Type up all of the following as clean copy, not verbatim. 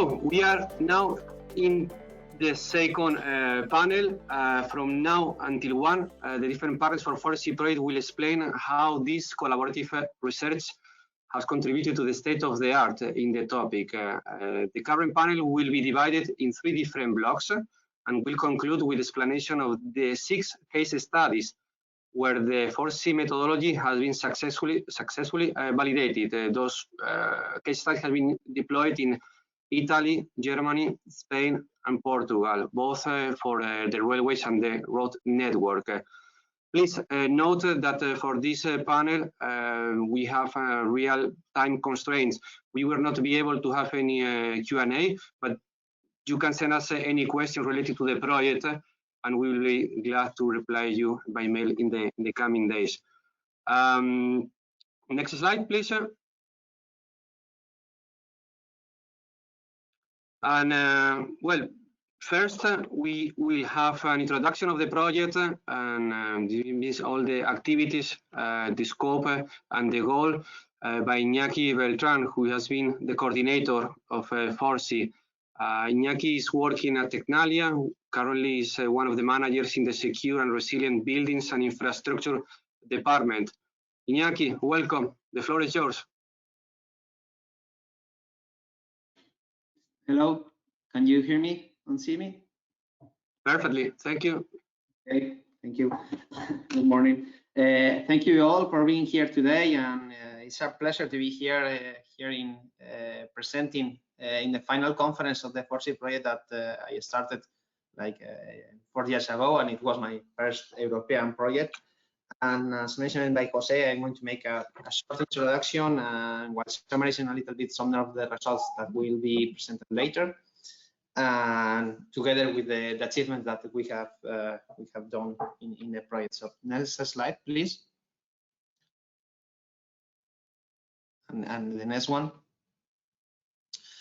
So we are now in the second panel. From now until 1, the different partners for FORESEE project will explain how this collaborative research has contributed to the state of the art in the topic. The current panel will be divided in 3 different blocks and will conclude with explanation of the 6 case studies where the FORESEE methodology has been successfully validated. Those case studies have been deployed in Italy, Germany, Spain, and Portugal, both for the railways and the road network. Please note that for this panel, we have real-time constraints. We will not be able to have any Q&A, but you can send us any question related to the project, and we will be glad to reply you by mail in the coming days. Next slide, please. And well, first, we will have an introduction of the project and this all the activities, the scope, and the goal by Iñaki Beltrán, who has been the coordinator of FORESEE. Iñaki is working at Tecnalia, who currently is one of the managers in the Secure and Resilient Buildings and Infrastructure Department. Iñaki, welcome. The floor is yours. Hello, can you hear me and see me? Perfectly, thank you. Okay, thank you. Good morning. Thank you all for being here today, and it's a pleasure to be here in presenting in the final conference of the FORESEE project that I started like 4 years ago, and it was my first European project. And as mentioned by Jose, I'm going to make a short introduction while summarizing a little bit some of the results that will be presented later, and together with the achievements that we have done in the project. So next slide, please. And the next one.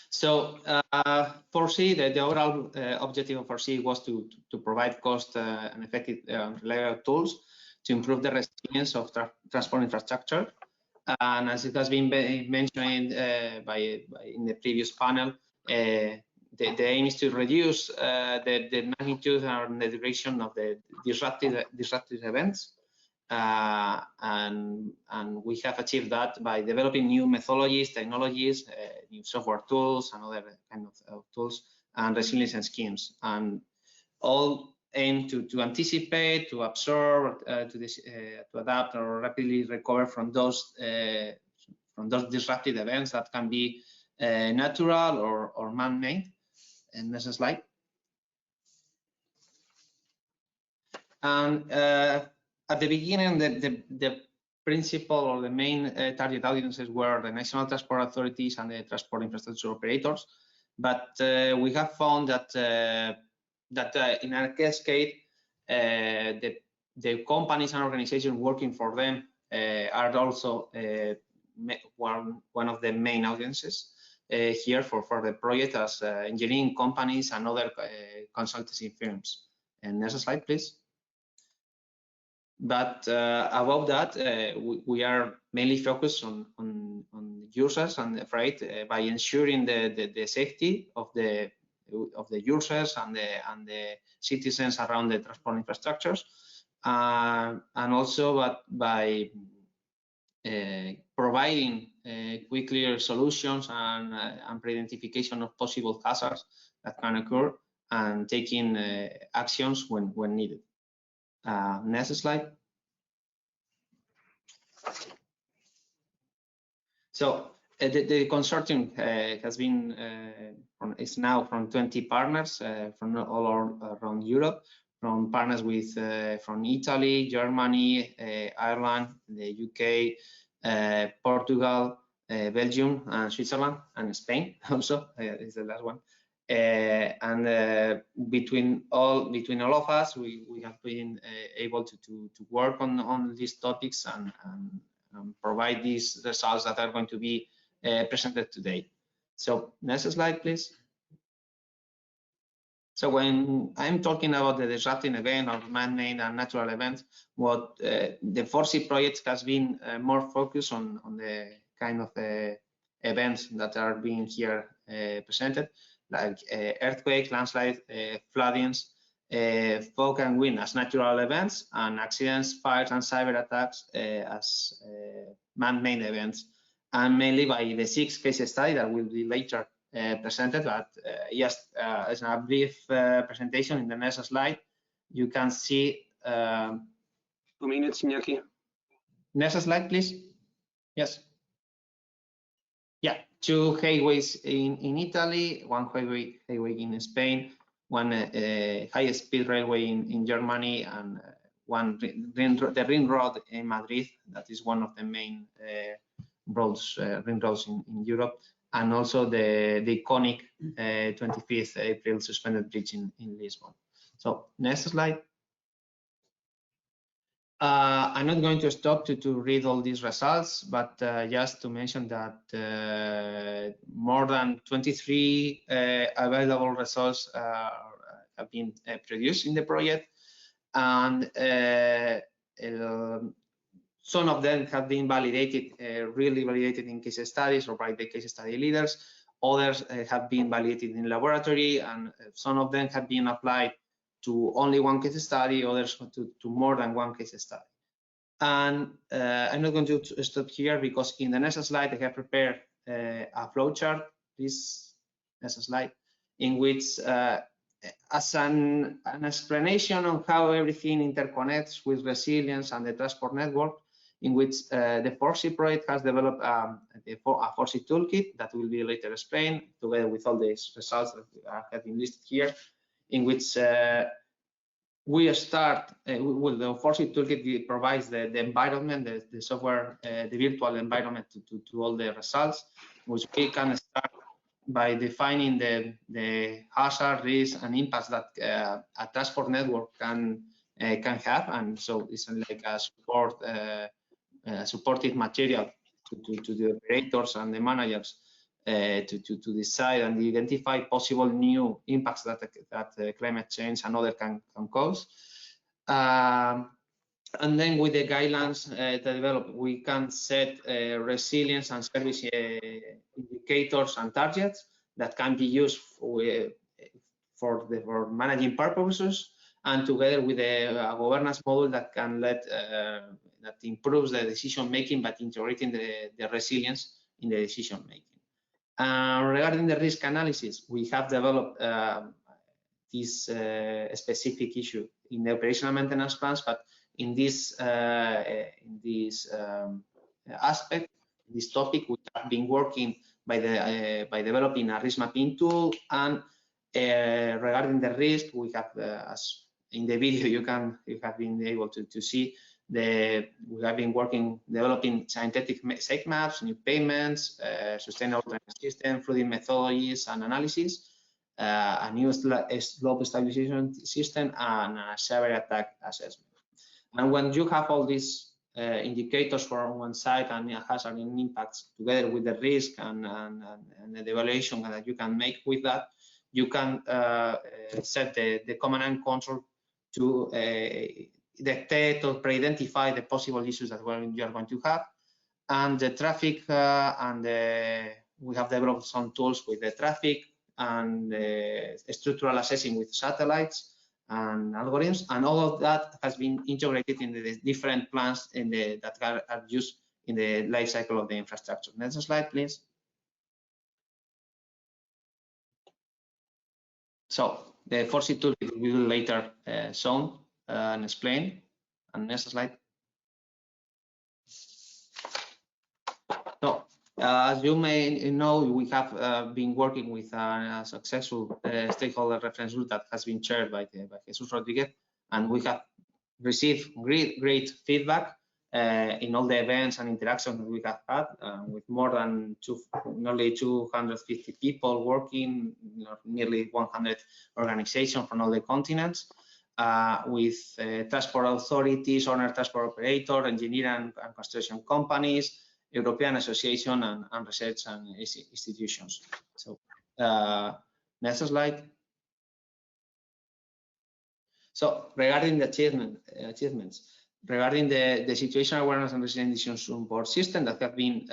So FORESEE, the overall objective of FORESEE was to provide cost and effective reliable tools to improve the resilience of transport infrastructure. And as it has been mentioned in the previous panel, the aim is to reduce the magnitude and the duration of the disruptive events. And we have achieved that by developing new methodologies, technologies, new software tools, and other kind of tools, and resilience schemes, and all aim to anticipate, to absorb, to adapt or rapidly recover from those disruptive events that can be natural or man-made. And next slide. And at the beginning, the principal or the main target audiences were the national transport authorities and the transport infrastructure operators. But we have found that in our cascade, the companies and organizations working for them are also one of the main audiences here for the project, as engineering companies and other consultancy firms. And next slide, please. But above that, we are mainly focused on users and the freight by ensuring the safety of the users and the citizens around the transport infrastructures, and also by providing quicker solutions and pre-identification of possible hazards that can occur, and taking actions when needed. Next slide. So the consortium has been is now from 20 partners from all around Europe, from partners from Italy, Germany, Ireland, the UK, Portugal, Belgium, and Switzerland, and Spain also is the last one. And between all of us, we have been able to work on these topics and provide these results that are going to be presented today. So next slide, please. So when I'm talking about the disrupting event or man-made and natural events, what the FORESEE project has been more focused on the kind of events that are being here presented. like earthquake, landslide, floodings, fog and wind as natural events, and accidents, fires, and cyber attacks as man-made events, and mainly by the 6 case study that will be later presented. But just as a brief presentation, in the next slide, you can see. 2 minutes, Iñaki. Next slide, please. Yes. Yeah, 2 highways in Italy, 1 highway in Spain, 1 high-speed railway in Germany, and 1 the ring road in Madrid. That is one of the main ring roads in Europe, and also the iconic 25th April suspended bridge in Lisbon. So next slide. I'm not going to stop to read all these results, but just to mention that more than 23 available results have been produced in the project, and some of them have been validated, really validated in case studies or by the case study leaders. Others have been validated in laboratory, and some of them have been applied to only 1 case study, others to more than 1 case study. And I'm not going to stop here, because in the next slide I have prepared a flowchart. Please, next slide, in which as an explanation on how everything interconnects with resilience and the transport network, in which the FORESEE project has developed a FORESEE toolkit that will be later explained, together with all these results that have been listed here, in which we start, well, the FORESEE toolkit provides the environment, the software, the virtual environment to all the results, which we can start by defining the hazard, risks, and impacts that a transport network can have, and so it's like a supportive material to the operators and the managers to decide and identify possible new impacts that climate change and other can cause. And then with the guidelines developed, we can set resilience and service indicators and targets that can be used for managing purposes, and together with a governance model that can that improves the decision making by integrating the resilience in the decision making. Regarding the risk analysis, we have developed this specific issue in the operational maintenance plans, but in this aspect, this topic, we have been working by developing a risk mapping tool. And regarding the risk, we have, as in the video you have been able to see, we have been developing synthetic site maps, new payments, sustainable system, flooding methodologies and analysis, a new slope stabilization system, and a cyber attack assessment. And when you have all these indicators from one side and hazard and impacts together with the risk and the evaluation that you can make with that, you can set the command and control to detect or pre-identify the possible issues that you are going to have. And the traffic, we have developed some tools with the traffic and structural assessing with satellites and algorithms, and all of that has been integrated in the different plans that are used in the life cycle of the infrastructure. Next slide, please. So the FORESEE tool will be later shown and explained. And next slide. So as you may know, we have been working with a successful stakeholder reference group that has been chaired by Jesus Rodriguez, and we have received great feedback in all the events and interactions that we have had with more than nearly 250 people working, nearly 100 organizations from all the continents, with transport authorities, owner transport operator, engineering and construction companies, European association, and research and institutions. So next slide. So regarding the achievements, regarding the situational awareness and resilience decision support system that have been,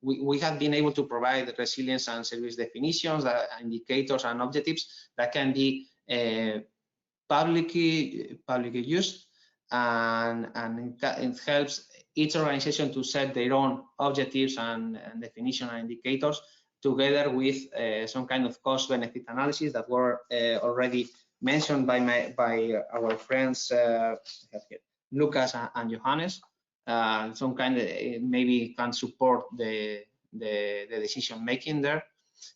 we have been able to provide resilience and service definitions, indicators and objectives that can be publicly used, and it helps each organization to set their own objectives and definition and indicators, together with some kind of cost-benefit analysis that were already mentioned by our friends Lucas and Johannes. Some kind of maybe can support the decision making there.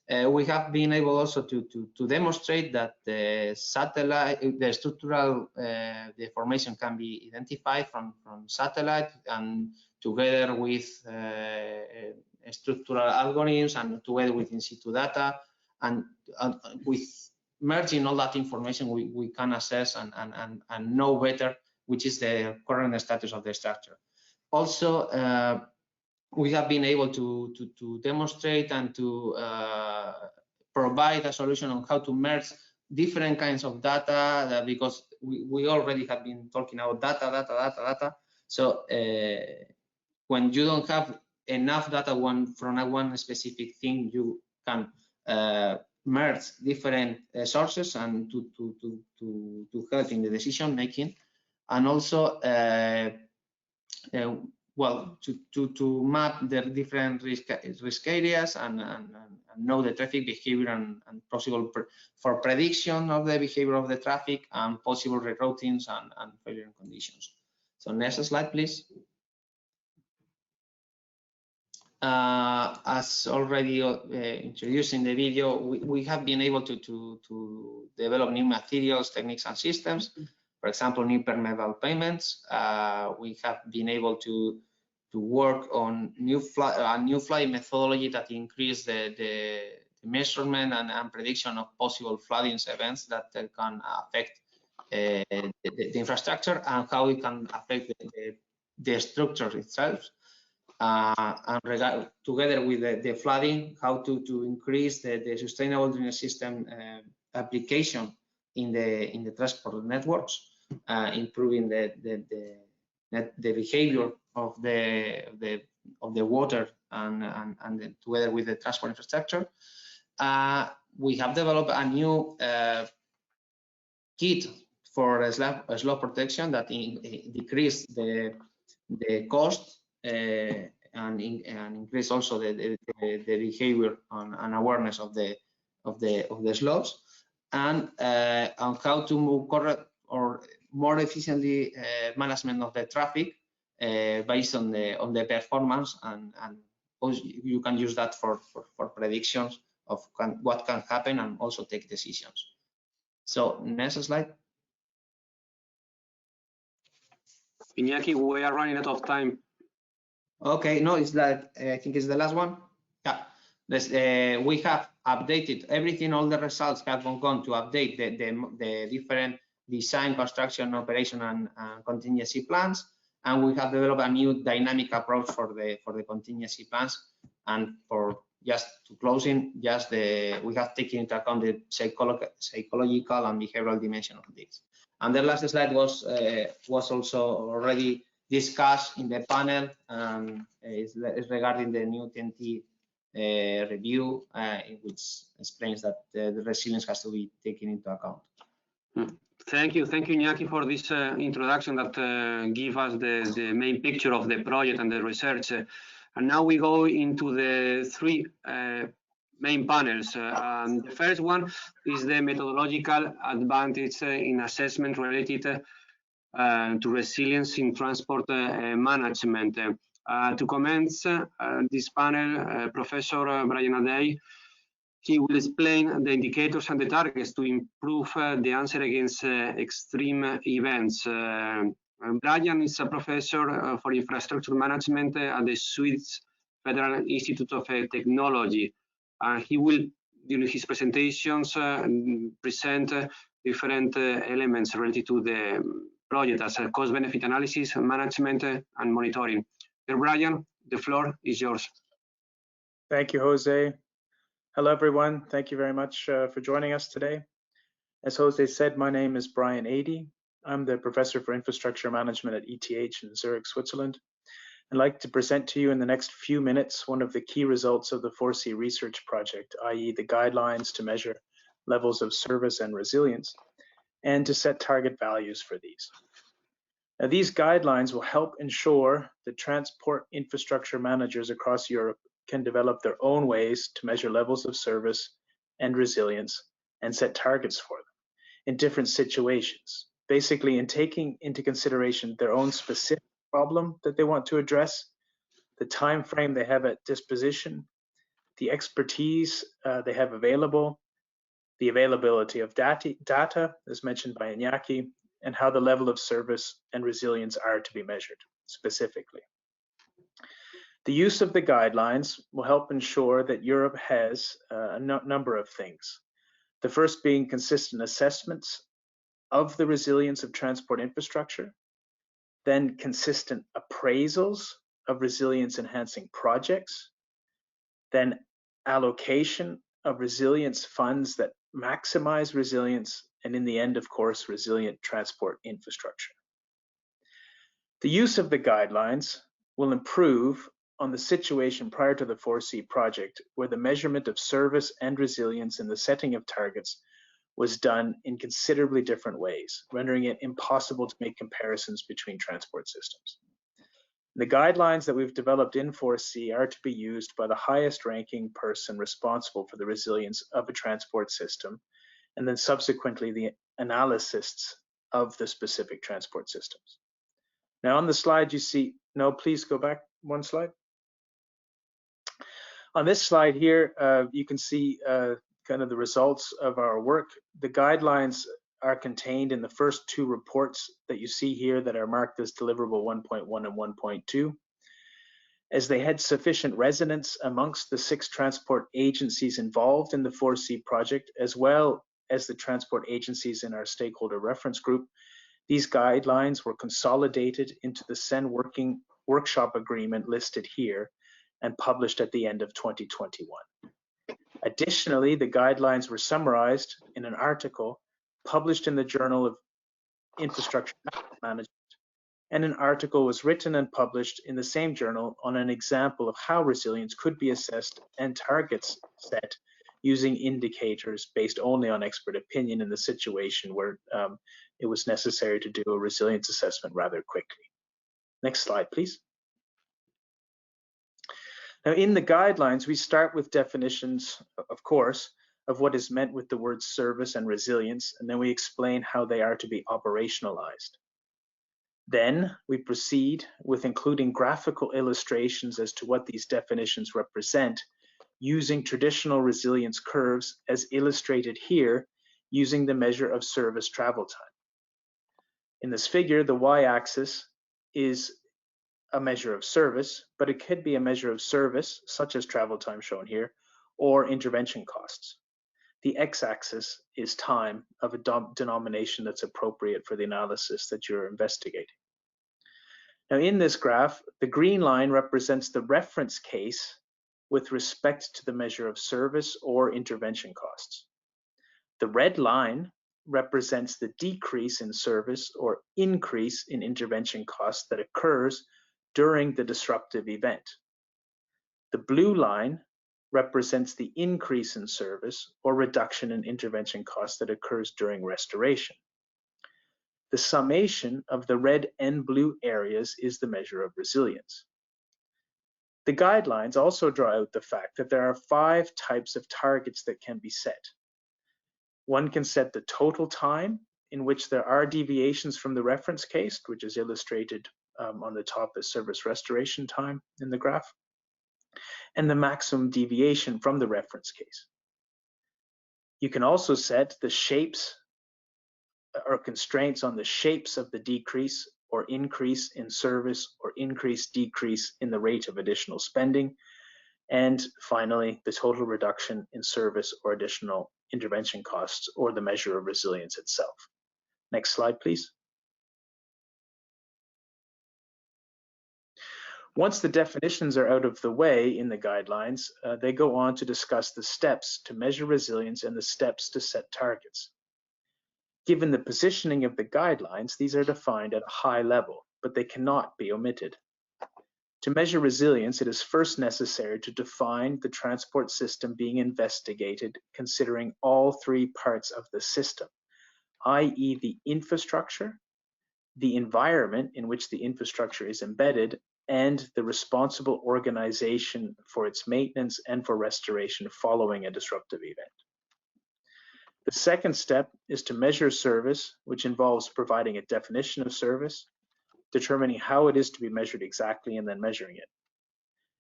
We have been able also to demonstrate that the structural deformation can be identified from satellite, and together with structural algorithms and together with in situ data, and with merging all that information, we can assess and know better which is the current status of the structure. Also, we have been able to demonstrate and to provide a solution on how to merge different kinds of data, because we already have been talking about data. So when you don't have enough data from one specific thing, you can merge different sources and to help in the decision making, and also well, to map the different risk areas and know the traffic behavior and possible for prediction of the behavior of the traffic and possible reroutings and failure conditions. So next slide, please. As already introduced in the video, we have been able to develop new materials, techniques, and systems. For example, new permeable pavements. We have been able to work on new flooding methodology that increase the measurement and prediction of possible flooding events that can affect the infrastructure and how it can affect the structure itself. And together with the flooding, how to increase the sustainable drainage system application in the transport networks, improving the behavior of the water and together with the transport infrastructure. We have developed a new kit for slope protection that decrease the cost and increase also the behavior and awareness of the slopes, and on how to move correct or more efficiently management of the traffic based on the performance, and you can use that for predictions of what can happen and also take decisions. So next slide. Iñaki, we are running out of time. Okay, no, it's that I think it's the last one. Yeah, we have updated everything. All the results have gone to update the different design, construction, operation, and contingency plans. And we have developed a new dynamic approach for the contingency plans. And for just to closing, we have taken into account the psychological and behavioral dimension of this. And the last slide was also already discussed in the panel, is regarding the new TNT review, which explains that the resilience has to be taken into account. Thank you, Iñaki, for this introduction that give us the main picture of the project and the research. And now we go into the three main panels. The first one is the methodological advantage in assessment related to resilience in transport management. To commence this panel, Professor Bryan Adey, he will explain the indicators and the targets to improve the answer against extreme events. Bryan is a professor for infrastructure management at the Swiss Federal Institute of Technology. He will, during his presentations, present different elements related to the project as a cost-benefit analysis, management, and monitoring. Bryan, the floor is yours. Thank you, Jose. Hello, everyone. Thank you very much for joining us today. As Jose said, my name is Bryan Adey. I'm the Professor for Infrastructure Management at ETH in Zurich, Switzerland. I'd like to present to you in the next few minutes one of the key results of the FORESEE research project, i.e. the guidelines to measure levels of service and resilience, and to set target values for these. Now, these guidelines will help ensure that transport infrastructure managers across Europe can develop their own ways to measure levels of service and resilience and set targets for them in different situations, basically in taking into consideration their own specific problem that they want to address, the time frame they have at disposition, the expertise they have available, the availability of data, as mentioned by Iñaki, and how the level of service and resilience are to be measured specifically. The use of the guidelines will help ensure that Europe has a number of things. The first being consistent assessments of the resilience of transport infrastructure, then consistent appraisals of resilience enhancing projects, then allocation of resilience funds that maximize resilience, and in the end, of course, resilient transport infrastructure. The use of the guidelines will improve on the situation prior to the FORESEE project, where the measurement of service and resilience and the setting of targets was done in considerably different ways, rendering it impossible to make comparisons between transport systems. The guidelines that we've developed in FORESEE are to be used by the highest ranking person responsible for the resilience of a transport system, and then subsequently the analysts of the specific transport systems. Now on the slide you see, no, please go back one slide. On this slide here, you can see kind of the results of our work. The guidelines are contained in the first two reports that you see here that are marked as deliverable 1.1 and 1.2. As they had sufficient resonance amongst the 6 transport agencies involved in the FORESEE project, as well as the transport agencies in our stakeholder reference group, these guidelines were consolidated into the CEN Workshop Agreement listed here and published at the end of 2021. Additionally, the guidelines were summarized in an article published in the Journal of Infrastructure Management, and an article was written and published in the same journal on an example of how resilience could be assessed and targets set using indicators based only on expert opinion in the situation where it was necessary to do a resilience assessment rather quickly. Next slide, please. Now, in the guidelines, we start with definitions, of course, of what is meant with the words service and resilience, and then we explain how they are to be operationalized. Then we proceed with including graphical illustrations as to what these definitions represent, using traditional resilience curves as illustrated here, using the measure of service travel time. In this figure, the y-axis is a measure of service, but it could be a measure of service, such as travel time shown here, or intervention costs. The x-axis is time of a denomination that's appropriate for the analysis that you're investigating. Now in this graph, the green line represents the reference case with respect to the measure of service or intervention costs. The red line represents the decrease in service or increase in intervention costs that occurs during the disruptive event. The blue line represents the increase in service or reduction in intervention costs that occurs during restoration. The summation of the red and blue areas is the measure of resilience. The guidelines also draw out the fact that there are 5 types of targets that can be set. One can set the total time in which there are deviations from the reference case, which is illustrated on the top as service restoration time in the graph, and the maximum deviation from the reference case. You can also set the shapes or constraints on the shapes of the decrease or increase in service or decrease in the rate of additional spending. And finally, the total reduction in service or additional intervention costs or the measure of resilience itself. Next slide, please. Once the definitions are out of the way in the guidelines, they go on to discuss the steps to measure resilience and the steps to set targets. Given the positioning of the guidelines, these are defined at a high level, but they cannot be omitted. To measure resilience, it is first necessary to define the transport system being investigated, considering all three parts of the system, i.e. the infrastructure, the environment in which the infrastructure is embedded, and the responsible organization for its maintenance and for restoration following a disruptive event. The second step is to measure service, which involves providing a definition of service, determining how it is to be measured exactly, and then measuring it.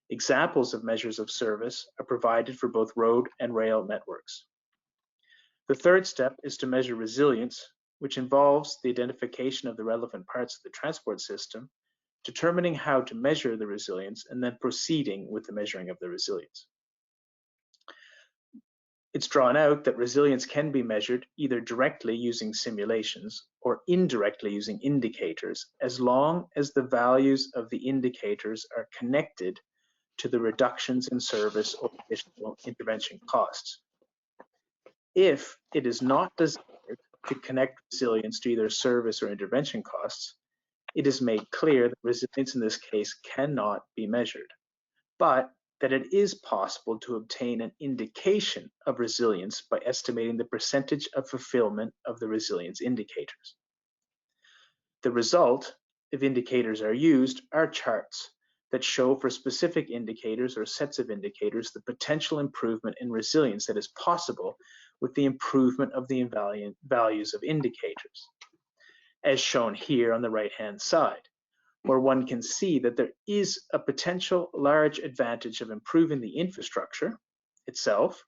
Examples of measures of service are provided for both road and rail networks. The third step is to measure resilience, which involves the identification of the relevant parts of the transport system, determining how to measure the resilience, and then proceeding with the measuring of the resilience. It's drawn out that resilience can be measured either directly using simulations or indirectly using indicators, as long as the values of the indicators are connected to the reductions in service or additional intervention costs. If it is not desired to connect resilience to either service or intervention costs, it is made clear that resilience in this case cannot be measured, but that it is possible to obtain an indication of resilience by estimating the percentage of fulfillment of the resilience indicators. The result, if indicators are used, are charts that show for specific indicators or sets of indicators the potential improvement in resilience that is possible with the improvement of the values of indicators, as shown here on the right-hand side, where one can see that there is a potential large advantage of improving the infrastructure itself,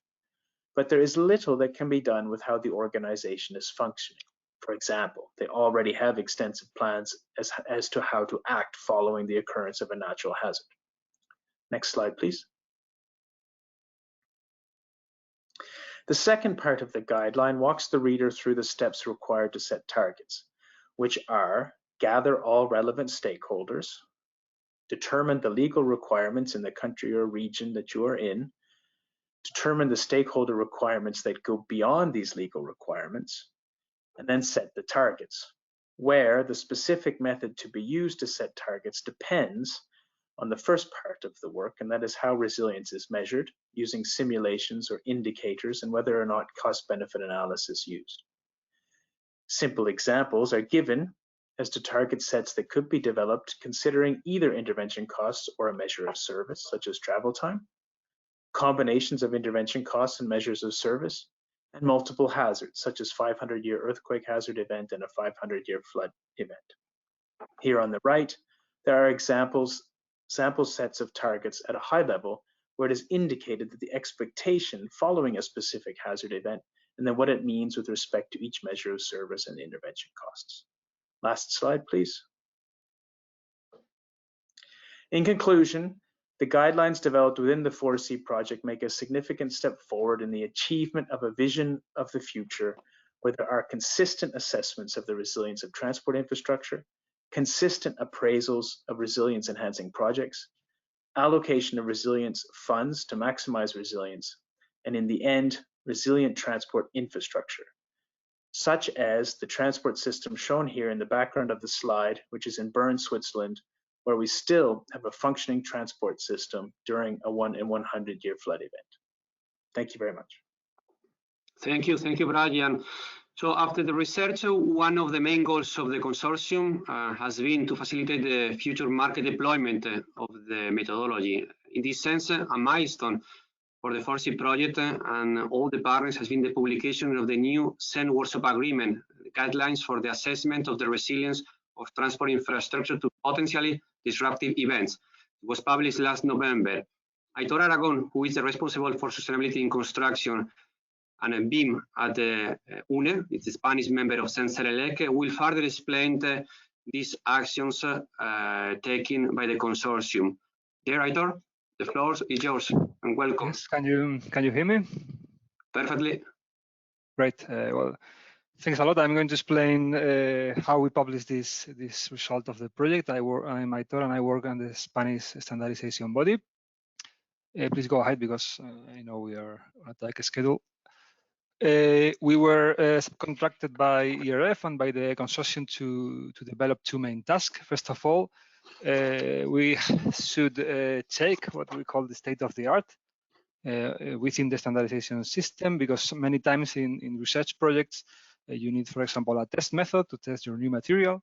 but there is little that can be done with how the organization is functioning. For example, they already have extensive plans as to how to act following the occurrence of a natural hazard. Next slide, please. The second part of the guideline walks the reader through the steps required to set targets, which are: gather all relevant stakeholders, determine the legal requirements in the country or region that you are in, determine the stakeholder requirements that go beyond these legal requirements, and then set the targets, where the specific method to be used to set targets depends on the first part of the work, and that is how resilience is measured using simulations or indicators, and whether or not cost-benefit analysis used. Simple examples are given as to target sets that could be developed considering either intervention costs or a measure of service, such as travel time, combinations of intervention costs and measures of service, and multiple hazards, such as 500-year earthquake hazard event and a 500-year flood event. Here on the right, there are sample sets of targets at a high level where it is indicated that the expectation following a specific hazard event, and then what it means with respect to each measure of service and intervention costs. Last slide, please. In conclusion, the guidelines developed within the FORESEE project make a significant step forward in the achievement of a vision of the future where there are consistent assessments of the resilience of transport infrastructure, consistent appraisals of resilience enhancing projects, allocation of resilience funds to maximize resilience, and in the end, resilient transport infrastructure, such as the transport system shown here in the background of the slide, which is in Bern, Switzerland, where we still have a functioning transport system during a 1 in 100-year flood event. Thank you very much. Thank you, Bryan. So after the research, one of the main goals of the consortium has been to facilitate the future market deployment of the methodology. In this sense, a milestone for the FORESEE project and all the partners has been the publication of the new CEN Workshop Agreement, the guidelines for the assessment of the resilience of transport infrastructure to potentially disruptive events. It was published last November. Aitor Aragón, who is the responsible for sustainability in construction and a BIM at the UNE, it's a Spanish member of CEN will further explain these actions taken by the consortium. Dear Aitor, the floor is yours, and welcome. Yes, can you hear me? Perfectly. Great. Well, thanks a lot. I'm going to explain how we publish this result of the project. I'm Aitor, and I work on the Spanish standardization body. Please go ahead, because I know we are on a tight schedule. We were subcontracted by ERF and by the consortium to develop two main tasks. First of all, we should check what we call the state of the art within the standardization system, because many times in research projects, you need, for example, a test method to test your new material.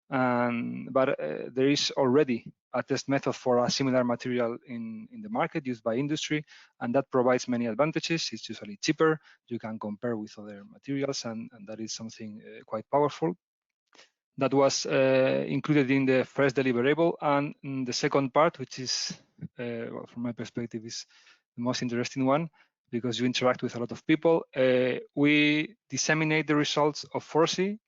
But there is already a test method for a similar material in the market used by industry, and that provides many advantages. It's usually cheaper. You can compare with other materials, and that is something quite powerful. That was included in the first deliverable, and the second part, which is, well, from my perspective, is the most interesting one, because you interact with a lot of people. We disseminate the results of FORESEE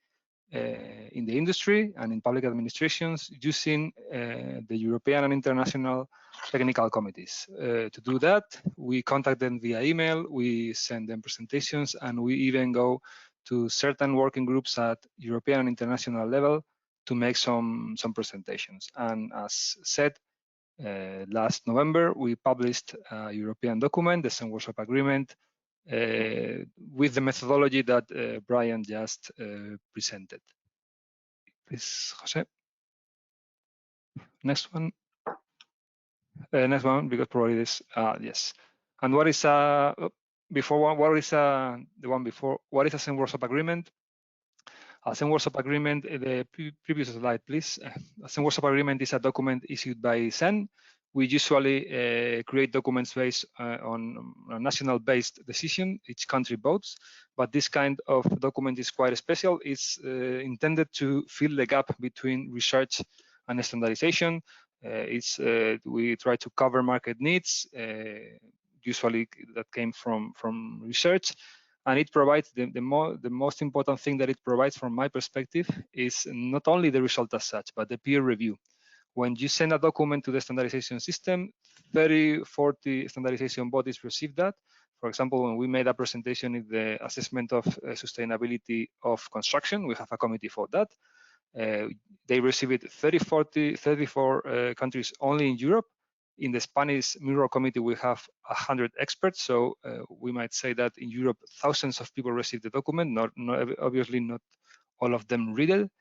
in the industry and in public administrations using the European and international technical committees. To do that, we contact them via email, we send them presentations, and we even go to certain working groups at European and international level to make some presentations. And as said, last November, we published a European document, the CEN Workshop Agreement, with the methodology that Bryan just presented. Please, Jose. Next one. Next one, because probably this, yes. And what is before one? What is the one before? What is a CEN Workshop Agreement? A CEN Workshop Agreement, the previous slide, please. A CEN Workshop Agreement is a document issued by CEN. We usually create documents based on a national-based decision. Each country votes, but this kind of document is quite special. It's intended to fill the gap between research and standardization. We try to cover market needs, usually that came from research, and it provides the most important thing that it provides, from my perspective, is not only the result as such, but the peer review. When you send a document to the standardization system, 30-40 standardization bodies receive that. For example, when we made a presentation in the assessment of sustainability of construction, we have a committee for that. They receive it 34 countries only in Europe. In the Spanish Mirror Committee, we have 100 experts. So we might say that in Europe, thousands of people receive the document. Obviously, not all of them read it,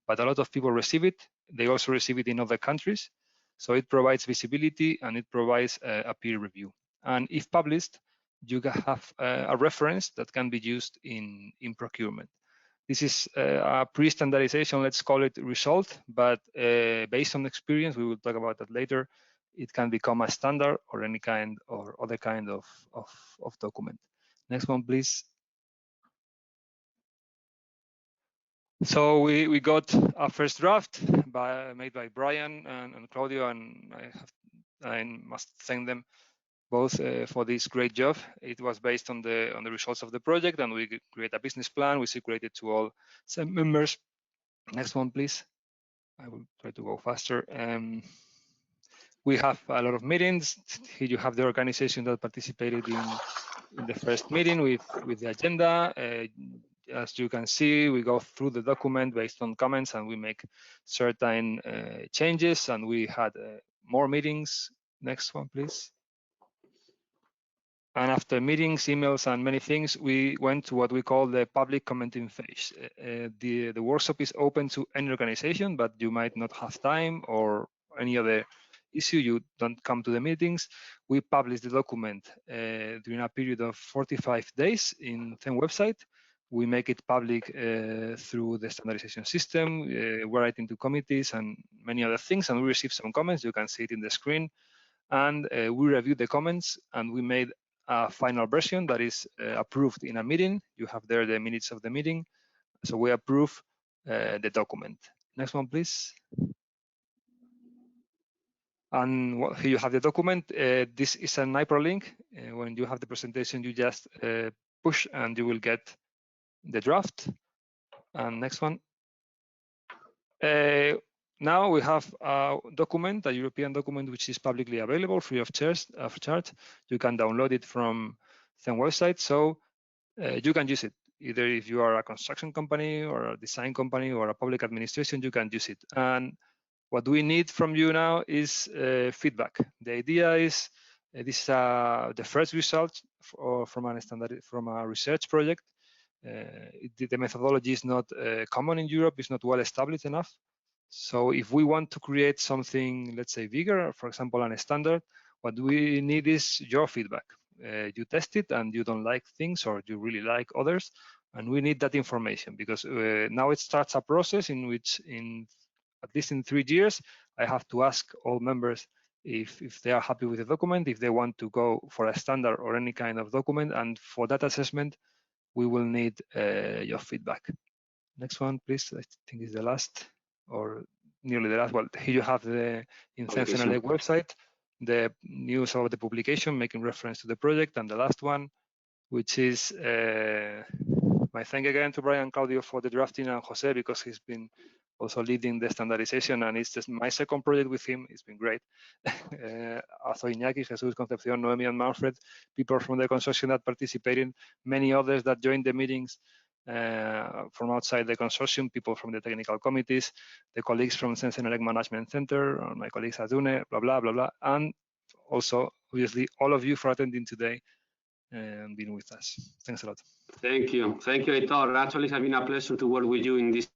but a lot of people receive it. They also receive it in other countries. So it provides visibility and it provides a peer review. And if published, you have a reference that can be used in procurement. This is a pre-standardization, let's call it, result, but based on experience, we will talk about that later, it can become a standard or any kind or other kind of document. Next one, please. So we got a first draft made by Bryan and Claudio, and I must thank them both for this great job. It was based on the results of the project, and we create a business plan. We circulated to all CEN members. Next one, please. I will try to go faster. We have a lot of meetings. Here you have the organization that participated in the first meeting with the agenda. As you can see, we go through the document based on comments, and we make certain changes, and we had more meetings. Next one, please. And after meetings, emails, and many things, we went to what we call the public commenting phase. The workshop is open to any organization, but you might not have time or any other issue, you don't come to the meetings. We publish the document during a period of 45 days in CEN website. We make it public through the standardization system. We write into committees and many other things, and we receive some comments. You can see it in the screen. And we review the comments, and we made a final version that is approved in a meeting. You have there the minutes of the meeting. So we approve the document. Next one, please. And here you have the document. This is an hyperlink. When you have the presentation, you just push and you will get the draft. And next one. Now we have a document, a European document, which is publicly available, free of charge. You can download it from CEN website, so you can use it. Either if you are a construction company or a design company or a public administration, you can use it. And what we need from you now is feedback. The idea is this is the first result or from a research project. The methodology is not common in Europe, it's not well established enough. So if we want to create something, let's say bigger, for example, a standard, what we need is your feedback. You test it and you don't like things, or you really like others, and we need that information, because now it starts a process in which, at least in 3 years, I have to ask all members if they are happy with the document, if they want to go for a standard or any kind of document, and for that assessment, we will need your feedback. Next one, please. I think is the last, or nearly the last. Well, here you have the CEN website, the news of the publication making reference to the project, and the last one, which is my thank again to Brian Claudio for the drafting, and Jose, because he's been also leading the standardization, and it's just my second project with him. It's been great. Also Iñaki, Jesus, Concepción, Noemi, and Manfred, people from the consortium that participated, many others that joined the meetings from outside the consortium, people from the technical committees, the colleagues from CEN Management Center, or my colleagues Adune, blah, blah, blah, blah. And also, obviously, all of you for attending today and being with us. Thanks a lot. Thank you, Aitor. Actually, it has been a pleasure to work with you in this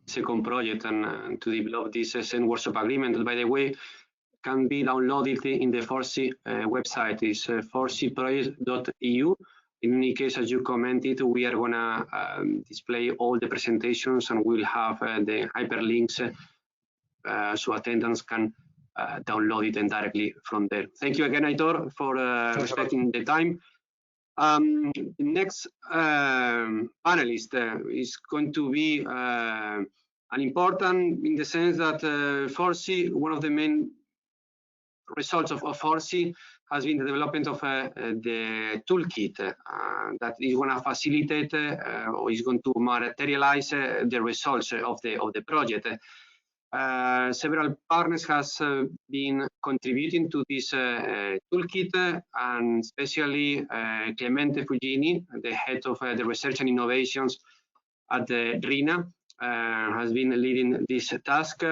second project and to develop this CEN Workshop Agreement. By the way, can be downloaded in the FORESEE website. It's foreseeproject.eu. In any case, as you commented, we are gonna display all the presentations, and we'll have the hyperlinks so attendants can download it directly from there. Thank you again, Aitor, for respecting the time. Next panelist is going to be an important, in the sense that FORESEE, one of the main results of FORESEE has been the development of the toolkit that is going to facilitate or is going to materialize the results of the project. Several partners has been contributing to this toolkit, and especially Clemente Fuggini, the head of the research and innovations at the RINA, has been leading this task.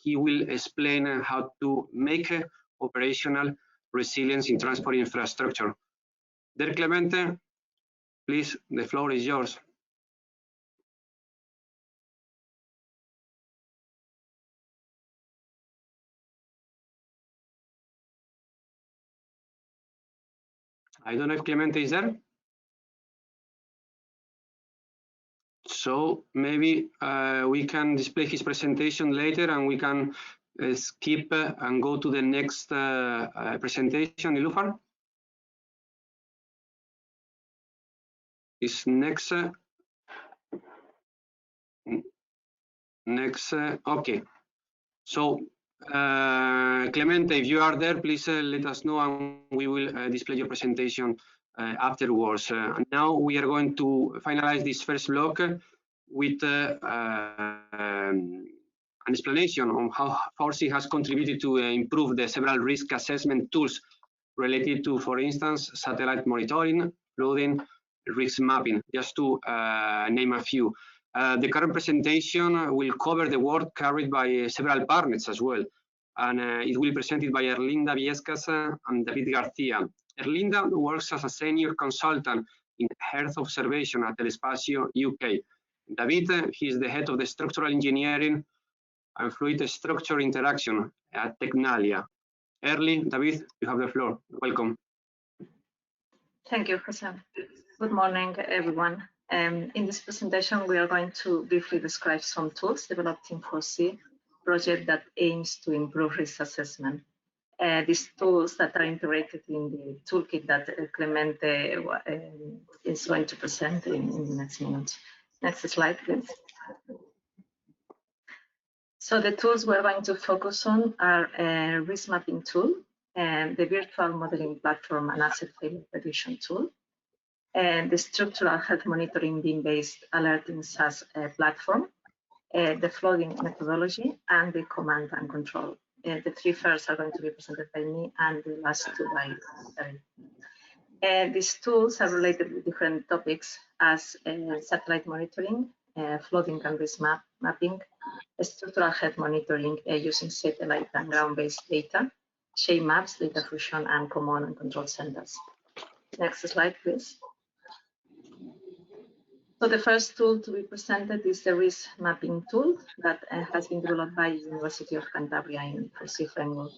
He will explain how to make operational resilience in transport infrastructure. Dear Clemente, please, the floor is yours. I don't know if Clemente is there. So maybe we can display his presentation later, and we can skip and go to the next presentation. Ilufar is next. Okay. So Clemente, if you are there, please let us know, and we will display your presentation afterwards. Now we are going to finalize this first block with an explanation on how FORESEE has contributed to improve the several risk assessment tools related to, for instance, satellite monitoring, flooding, risk mapping, just to name a few. The current presentation will cover the work carried by several partners as well, and it will be presented by Erlinda Biescas and David García. Erlinda works as a senior consultant in Earth observation at Telespazio UK. David, he is the head of the structural engineering and fluid structure interaction at Tecnalia. David, you have the floor. Welcome. Thank you, Jose. Good morning, everyone. In this presentation, we are going to briefly describe some tools developed in FORESEE project that aims to improve risk assessment. These tools that are integrated in the toolkit that Clemente is going to present in the next minutes. Next slide, please. So the tools we're going to focus on are a risk mapping tool, and the virtual modeling platform and asset failure prediction tool, and the structural health monitoring beam-based alerting SaaS platform, the flooding methodology, and the command and control. The three first are going to be presented by me, and the last two by David. These tools are related with different topics as satellite monitoring, flooding and risk mapping, structural health monitoring using satellite and ground-based data, shape maps, data fusion, and command and control centers. Next slide, please. So the first tool to be presented is the risk mapping tool that has been developed by University of Cantabria in FORESEE framework.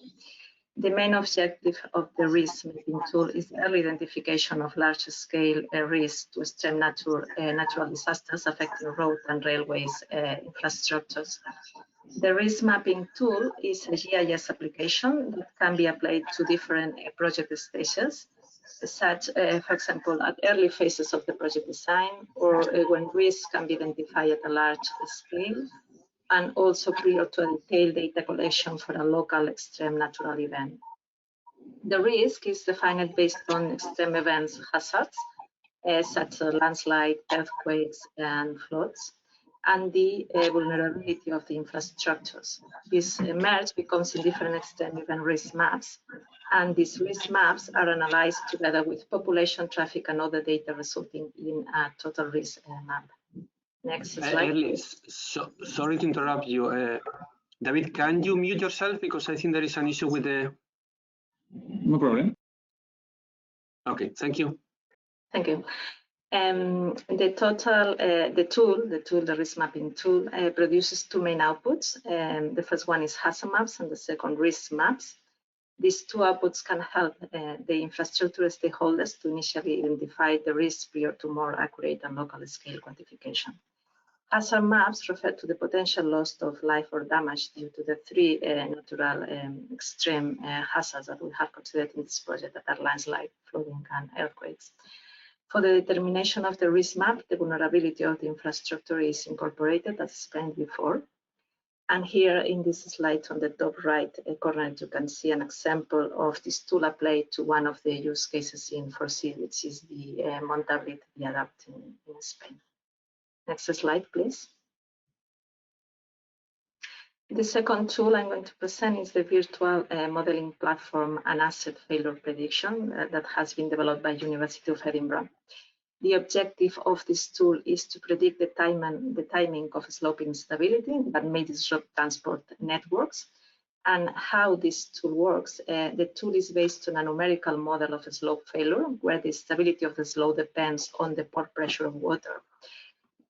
The main objective of the risk mapping tool is the early identification of large-scale risks to extreme natural disasters affecting road and railways infrastructures. The risk mapping tool is a GIS application that can be applied to different project stages, such, for example, at early phases of the project design, or when risks can be identified at a large scale, and also prior to a detailed data collection for a local extreme natural event. The risk is defined based on extreme events hazards, such as landslide, earthquakes, and floods, and the vulnerability of the infrastructures. This merge becomes in different extreme event risk maps, and these risk maps are analyzed together with population, traffic, and other data, resulting in a total risk map. Next slide. Sorry to interrupt you. David, can you mute yourself? Because I think there is an issue with the... No problem. Okay, thank you. Thank you. The risk mapping tool, produces two main outputs. The first one is hazard maps and the second risk maps. These two outputs can help the infrastructure stakeholders to initially identify the risks prior to more accurate and local scale quantification. Hazard maps refer to the potential loss of life or damage due to the three natural extreme hazards that we have considered in this project, that are landslide, flooding, and earthquakes. For the determination of the risk map, the vulnerability of the infrastructure is incorporated, as explained before. And here in this slide on the top right corner, you can see an example of this tool applied to one of the use cases in FORESEE, which is the Moghtadernejad viaduct in Spain. Next slide, please. The second tool I'm going to present is the virtual modeling platform and asset failure prediction that has been developed by University of Edinburgh. The objective of this tool is to predict the timing of slope instability that may disrupt transport networks. And how this tool works, the tool is based on a numerical model of a slope failure, where the stability of the slope depends on the pore pressure of water.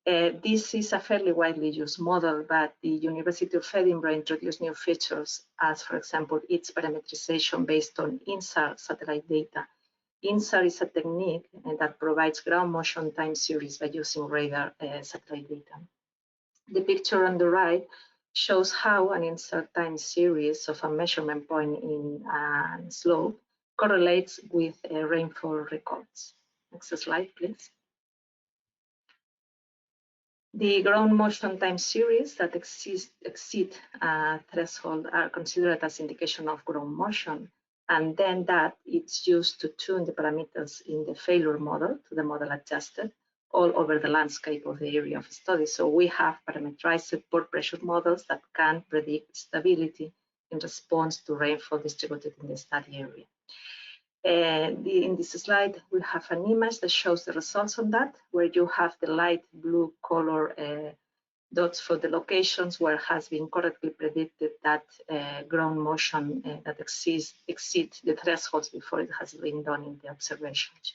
This is a fairly widely used model, but the University of Edinburgh introduced new features, as for example, its parametrization based on INSAR satellite data. INSAR is a technique that provides ground motion time series by using radar satellite data. The picture on the right shows how an INSAR time series of a measurement point in a slope correlates with rainfall records. Next slide, please. The ground motion time series that exceed a threshold are considered as indication of ground motion, and then that it's used to tune the parameters in the failure model to the model adjusted all over the landscape of the area of study. So we have parameterized pore pressure models that can predict stability in response to rainfall distributed in the study area. In this slide, we have an image that shows the results on that, where you have the light blue color dots for the locations where has been correctly predicted that ground motion that exceed the thresholds before it has been done in the observations.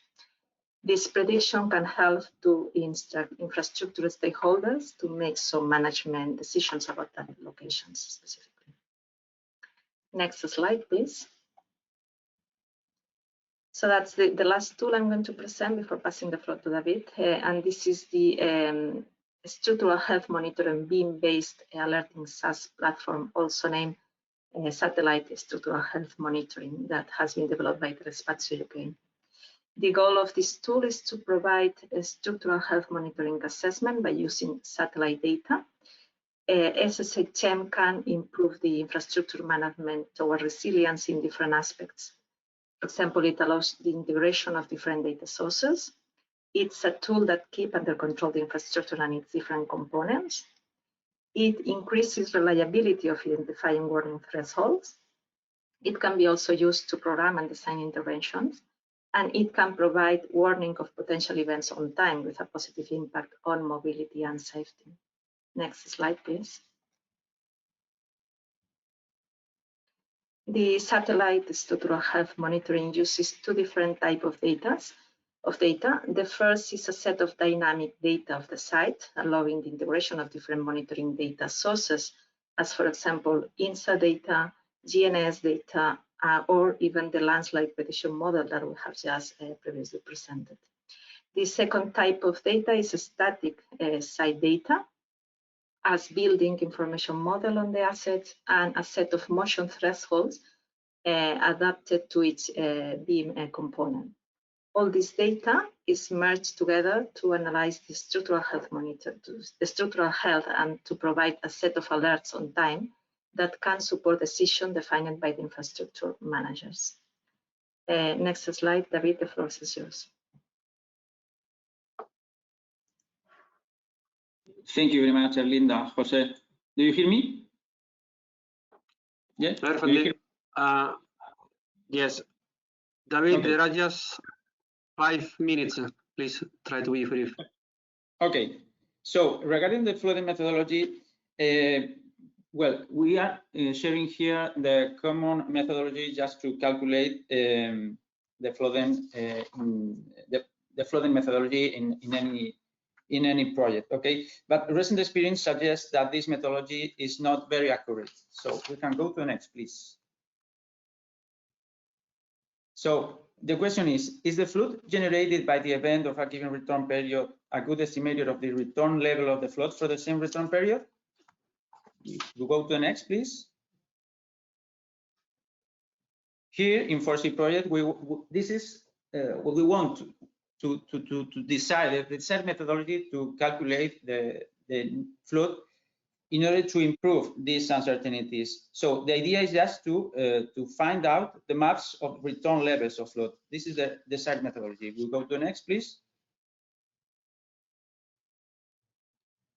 This prediction can help to instruct infrastructure stakeholders to make some management decisions about that locations specifically. Next slide, please. So that's the last tool I'm going to present before passing the floor to David. And this is the structural health monitoring beam-based alerting SaaS platform, also named Satellite Structural Health Monitoring, that has been developed by Telespazio UK. The goal of this tool is to provide a structural health monitoring assessment by using satellite data. SSHM can improve the infrastructure management toward resilience in different aspects. For example, it allows the integration of different data sources. It's a tool that keeps under control the infrastructure and its different components. It increases reliability of identifying warning thresholds. It can be also used to program and design interventions, and it can provide warning of potential events on time with a positive impact on mobility and safety. Next slide, please. The satellite structural health monitoring uses two different types of data. of data. The first is a set of dynamic data of the site, allowing the integration of different monitoring data sources, as for example, INSA data, GNS data, or even the landslide prediction model that we have just previously presented. The second type of data is static site data, as building information model on the assets and a set of motion thresholds adapted to each beam component. All this data is merged together to analyze the structural health and to provide a set of alerts on time that can support decisions defined by the infrastructure managers. Next slide, David, the floor is yours. Thank you very much, Erlinda. Jose, do you hear me? Yeah. Perfectly. Yes. David, okay. There are just 5 minutes. Please try to be brief. Okay. So regarding the flooding methodology, well, we are sharing here the common methodology just to calculate the flooding methodology in any project. Okay, but recent experience suggests that this methodology is not very accurate. So we can go to the next, please. So the question is the flood generated by the event of a given return period a good estimator of the return level of the flood for the same return period? We go to the next, please. Here in FORESEE project, this is what we want to decide the set methodology to calculate the flood in order to improve these uncertainties. So the idea is just to find out the maps of return levels of flood. This is the set methodology. We'll go to the next, please.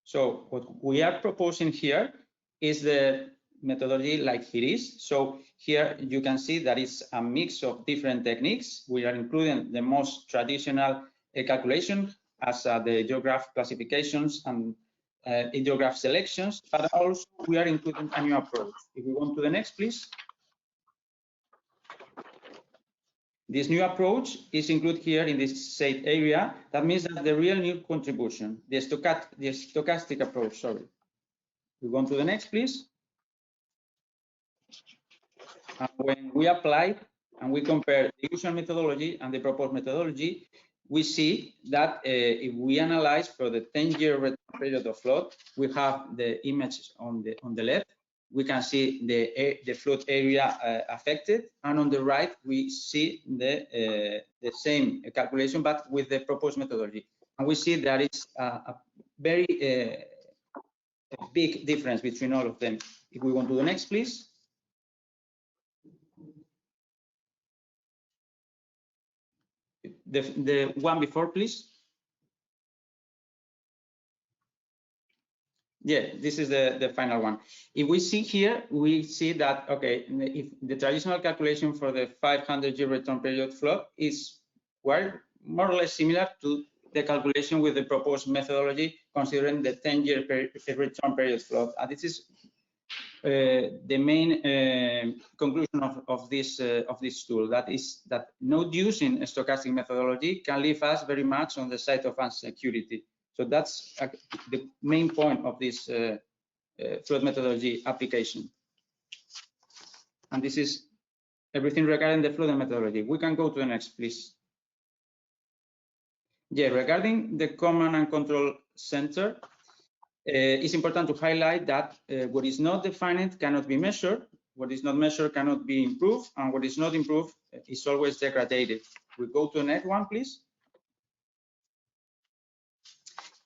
So what we are proposing here is the methodology like it is. So here you can see that it's a mix of different techniques. We are including the most traditional calculation as the geograph classifications and geograph selections, but also we are including a new approach. If we go to the next, please. This new approach is included here in this said area. That means that the real new contribution, the stochastic approach, sorry. We go to the next, please. And when we apply and we compare the usual methodology and the proposed methodology, we see that if we analyze for the 10-year period of flood, we have the image on the left. We can see the flood area affected, and on the right we see the same calculation but with the proposed methodology. And we see that it's a very big difference between all of them. If we go to the next, please. The one before, please. Yeah, this is the final one. If we see here, we see that, okay, if the traditional calculation for the 500-year return period flood is more or less similar to the calculation with the proposed methodology, considering the 10-year return period flood. And this is the main conclusion of this tool. That is that not using a stochastic methodology can leave us very much on the side of insecurity. So that's the main point of this flood methodology application. And this is everything regarding the flood methodology. We can go to the next, please. Yeah, regarding the command and control center, it's important to highlight that what is not defined cannot be measured, what is not measured cannot be improved, and what is not improved is always degraded. We go to the next one, please.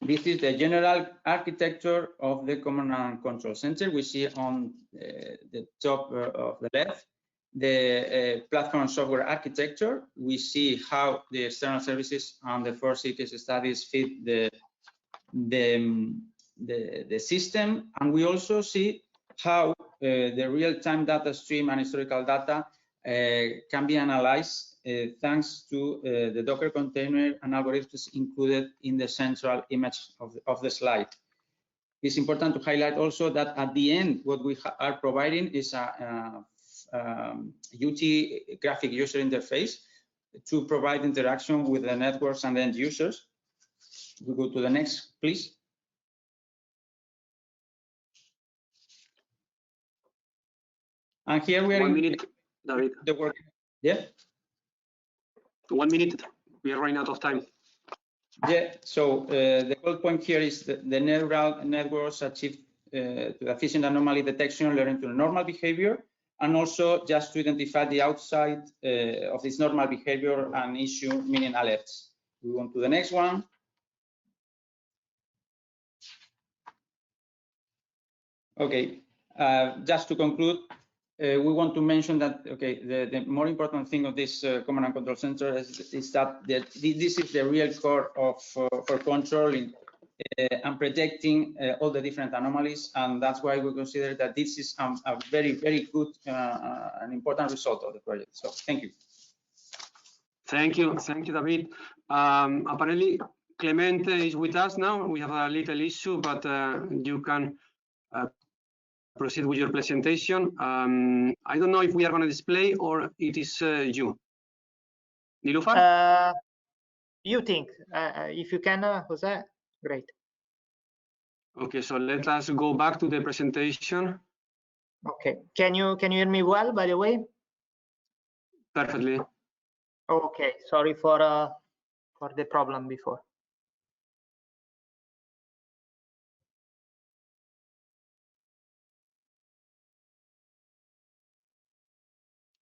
This is the general architecture of the command and control center. We see on the top of the left the platform software architecture. We see how the external services and the FORESEE case studies fit the system, and we also see how the real-time data stream and historical data can be analyzed thanks to the Docker container and algorithms included in the central image of the slide. It's important to highlight also that at the end, what we are providing is a UT graphic user interface to provide interaction with the networks and end users. We go to the next, please. And here we are 1 minute, David. The work. Yeah. 1 minute. We are running out of time. Yeah. So the whole point here is the neural networks achieve to efficient anomaly detection, learning to normal behavior, and also just to identify the outside of this normal behavior and issue meaning alerts. We go on to the next one. Okay, just to conclude, we want to mention that, okay, the more important thing of this command and control center is that this is the real core of for controlling and protecting all the different anomalies, and that's why we consider that this is a very, very good and important result of the project. So thank you. Thank you, David. Apparently, Clemente is with us now. We have a little issue, but you can proceed with your presentation. I don't know if we are going to display or it is you. Nilufar? You think, if you can, Jose, great. Okay, so let us go back to the presentation. Okay, can you hear me well, by the way? Perfectly. Okay, sorry for the problem before.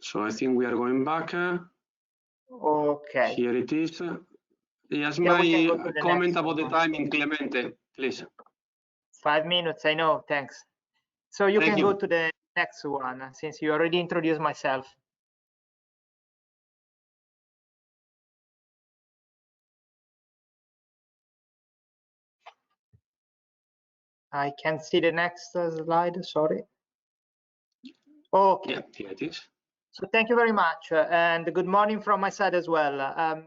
So I think we are going back. Okay. Here it is. Yes, Yeah, my comment about the timing, Clemente, please. 5 minutes, I know, thanks. So you can go to the next one, since you already introduced myself. I can see the next slide, sorry. Okay. Yeah, here it is. So thank you very much, and good morning from my side as well.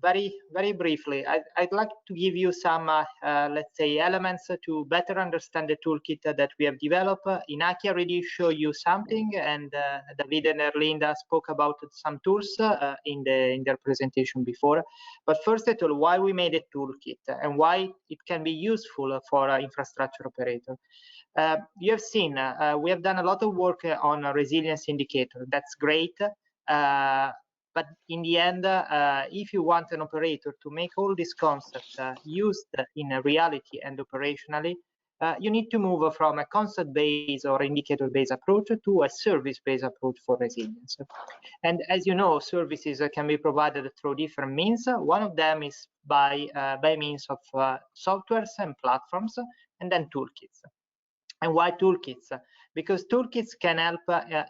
Very briefly, I'd like to give you some, let's say, elements to better understand the toolkit that we have developed. Iñaki already showed you something, and David and Erlinda spoke about some tools in their presentation before. But first of all, why we made a toolkit and why it can be useful for infrastructure operator. You have seen we have done a lot of work on a resilience indicator. That's great. But in the end, if you want an operator to make all these concepts used in reality and operationally, you need to move from a concept-based or indicator-based approach to a service-based approach for resilience. And as you know, services can be provided through different means. One of them is by means of softwares and platforms, and then toolkits. And why toolkits? Because toolkits can help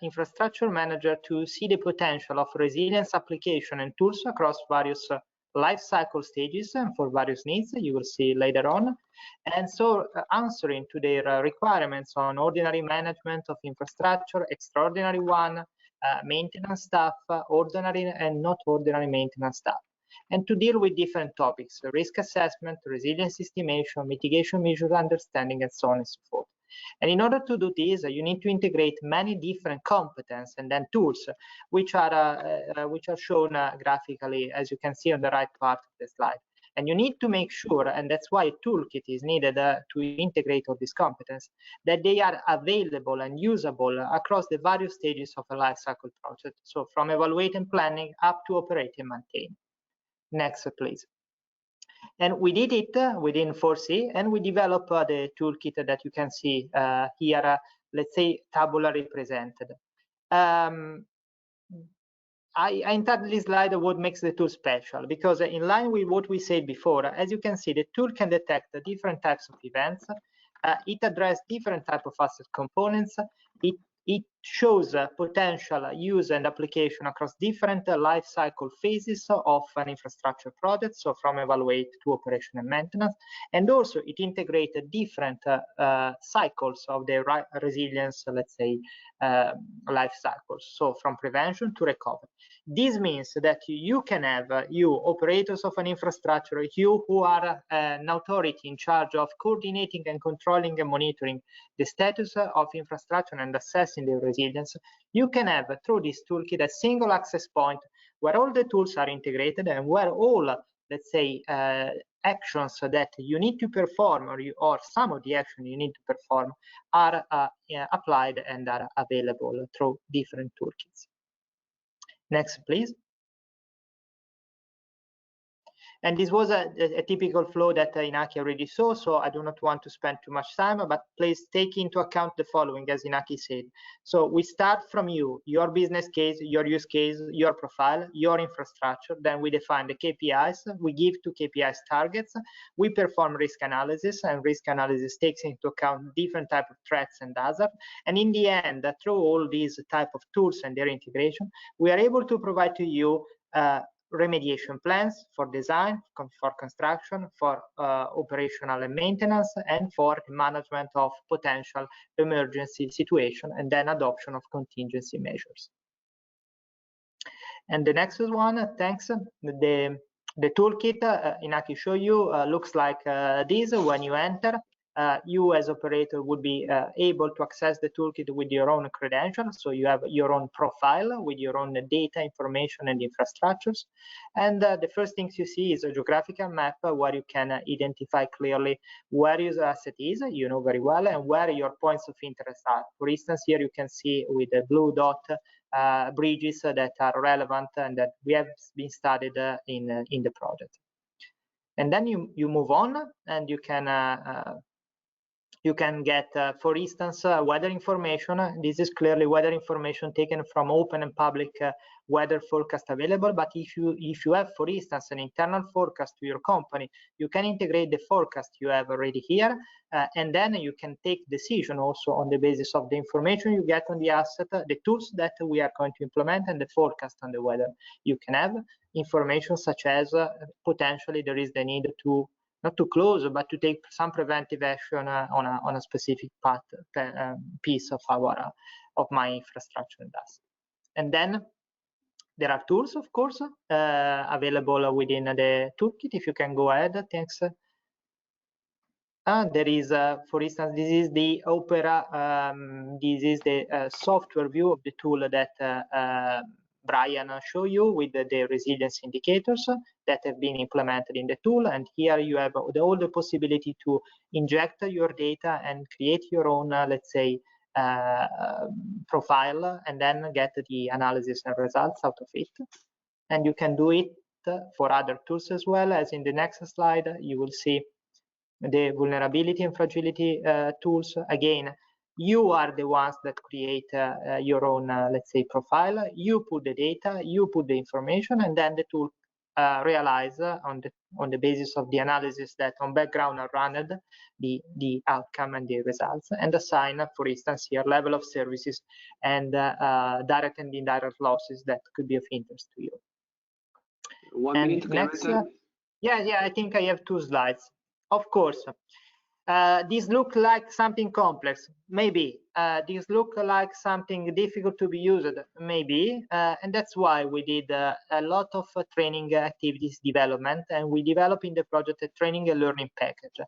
infrastructure manager to see the potential of resilience application and tools across various life cycle stages and for various needs you will see later on. And so answering to their requirements on ordinary management of infrastructure, extraordinary one, maintenance staff, ordinary and not ordinary maintenance staff. And to deal with different topics, risk assessment, resilience estimation, mitigation measure understanding, and so on and so forth. And in order to do this, you need to integrate many different competences and then tools, which are shown graphically, as you can see on the right part of the slide. And you need to make sure, and that's why a toolkit is needed to integrate all these competences, that they are available and usable across the various stages of a lifecycle project. So from evaluate and planning up to operate and maintain. Next, please. And we did it within FORESEE, and we developed the toolkit that you can see here, let's say tabularly presented. I entitled this slide what makes the tool special, because in line with what we said before, as you can see, the tool can detect different types of events. It addresses different types of asset components. It shows potential use and application across different life cycle phases of an infrastructure project, so from evaluate to operation and maintenance. And also it integrates different cycles of the resilience, let's say, life cycles, so from prevention to recovery. This means that you can have, you operators of an infrastructure, you who are an authority in charge of coordinating and controlling and monitoring the status of infrastructure and assessing the resilience, you can have through this toolkit a single access point where all the tools are integrated and where all, let's say, actions that you need to perform, or some of the action you need to perform, are applied and are available through different toolkits. Next, please. And this was a typical flow that Iñaki already saw, so I do not want to spend too much time, but please take into account the following, as Iñaki said. So we start from you, your business case, your use case, your profile, your infrastructure. Then we define the KPIs. We give to KPIs targets. We perform risk analysis, and risk analysis takes into account different types of threats and hazards. And in the end, through all these type of tools and their integration, we are able to provide to you remediation plans for design, for construction, for operational and maintenance, and for the management of potential emergency situation, and then adoption of contingency measures. And the next one, thanks. The toolkit Iñaki showed you looks like this. When you enter, you as operator would be able to access the toolkit with your own credentials. So you have your own profile with your own data, information, and infrastructures. And the first things you see is a geographical map where you can identify clearly where your asset is, you know very well, and where your points of interest are. For instance, here you can see with the blue dot bridges that are relevant and that we have been studied in the project. And then you move on, and you can get, for instance, weather information. This is clearly weather information taken from open and public weather forecast available. But if you have, for instance, an internal forecast to your company, you can integrate the forecast you have already here, and then you can take decision also on the basis of the information you get on the asset, the tools that we are going to implement, and the forecast on the weather. You can have information such as potentially there is the need to not to close, but to take some preventive action on a specific piece of my infrastructure and asset. And then there are tools, of course, available within the toolkit. If you can go ahead, thanks. There is, for instance, this is the Opera. This is the software view of the tool that Bryan showed you with the resilience indicators that have been implemented in the tool. And here you have all the possibility to inject your data and create your own, let's say, profile, and then get the analysis and results out of it. And you can do it for other tools as well. As in the next slide, you will see the vulnerability and fragility tools. Again, you are the ones that create your own, let's say, profile. You put the data, you put the information, and then the tool realize on the basis of the analysis that on background are run the outcome and the results, and assign, for instance, here level of services and direct and indirect losses that could be of interest to you. 1 minute. Next, yeah, I think I have 2 slides. Of course. These look like something complex, maybe. These look like something difficult to be used, maybe. And that's why we did a lot of training activities development, and we developed in the project a training and learning package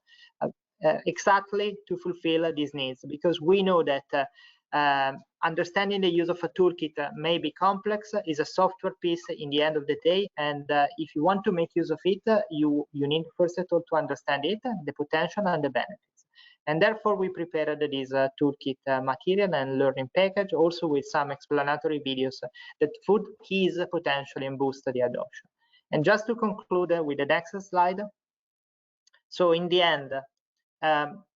exactly to fulfill these needs, because we know that understanding the use of a toolkit may be complex, is a software piece in the end of the day, and if you want to make use of it, you need first of all to understand it, the potential and the benefits. And therefore we prepared this toolkit material and learning package, also with some explanatory videos that would ease potentially and boost the adoption. And just to conclude with the next slide, so in the end,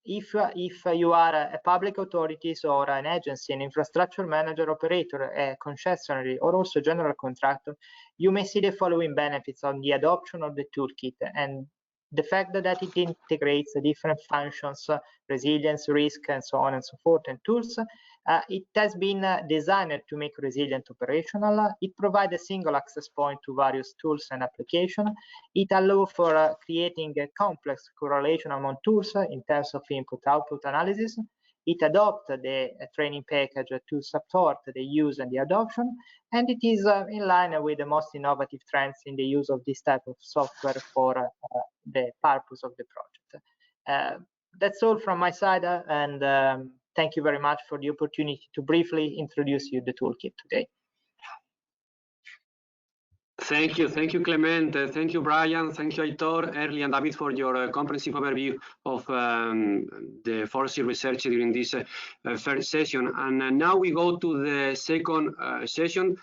if you are a public authorities or an agency, an infrastructure manager, operator, a concessionary, or also general contractor, you may see the following benefits on the adoption of the toolkit, and the fact that it integrates the different functions, resilience, risk, and so on and so forth, and tools. It has been designed to make resilient operational. It provides a single access point to various tools and applications. It allows for creating a complex correlation among tools in terms of input-output analysis. It adopts the training package to support the use and the adoption, and it is in line with the most innovative trends in the use of this type of software for the purpose of the project. That's all from my side, and thank you very much for the opportunity to briefly introduce you the toolkit today. Thank you, Clemente. Thank you, Bryan. Thank you, Aitor, Erli, and David for your comprehensive overview of the forestry research during this first session. And now we go to the second session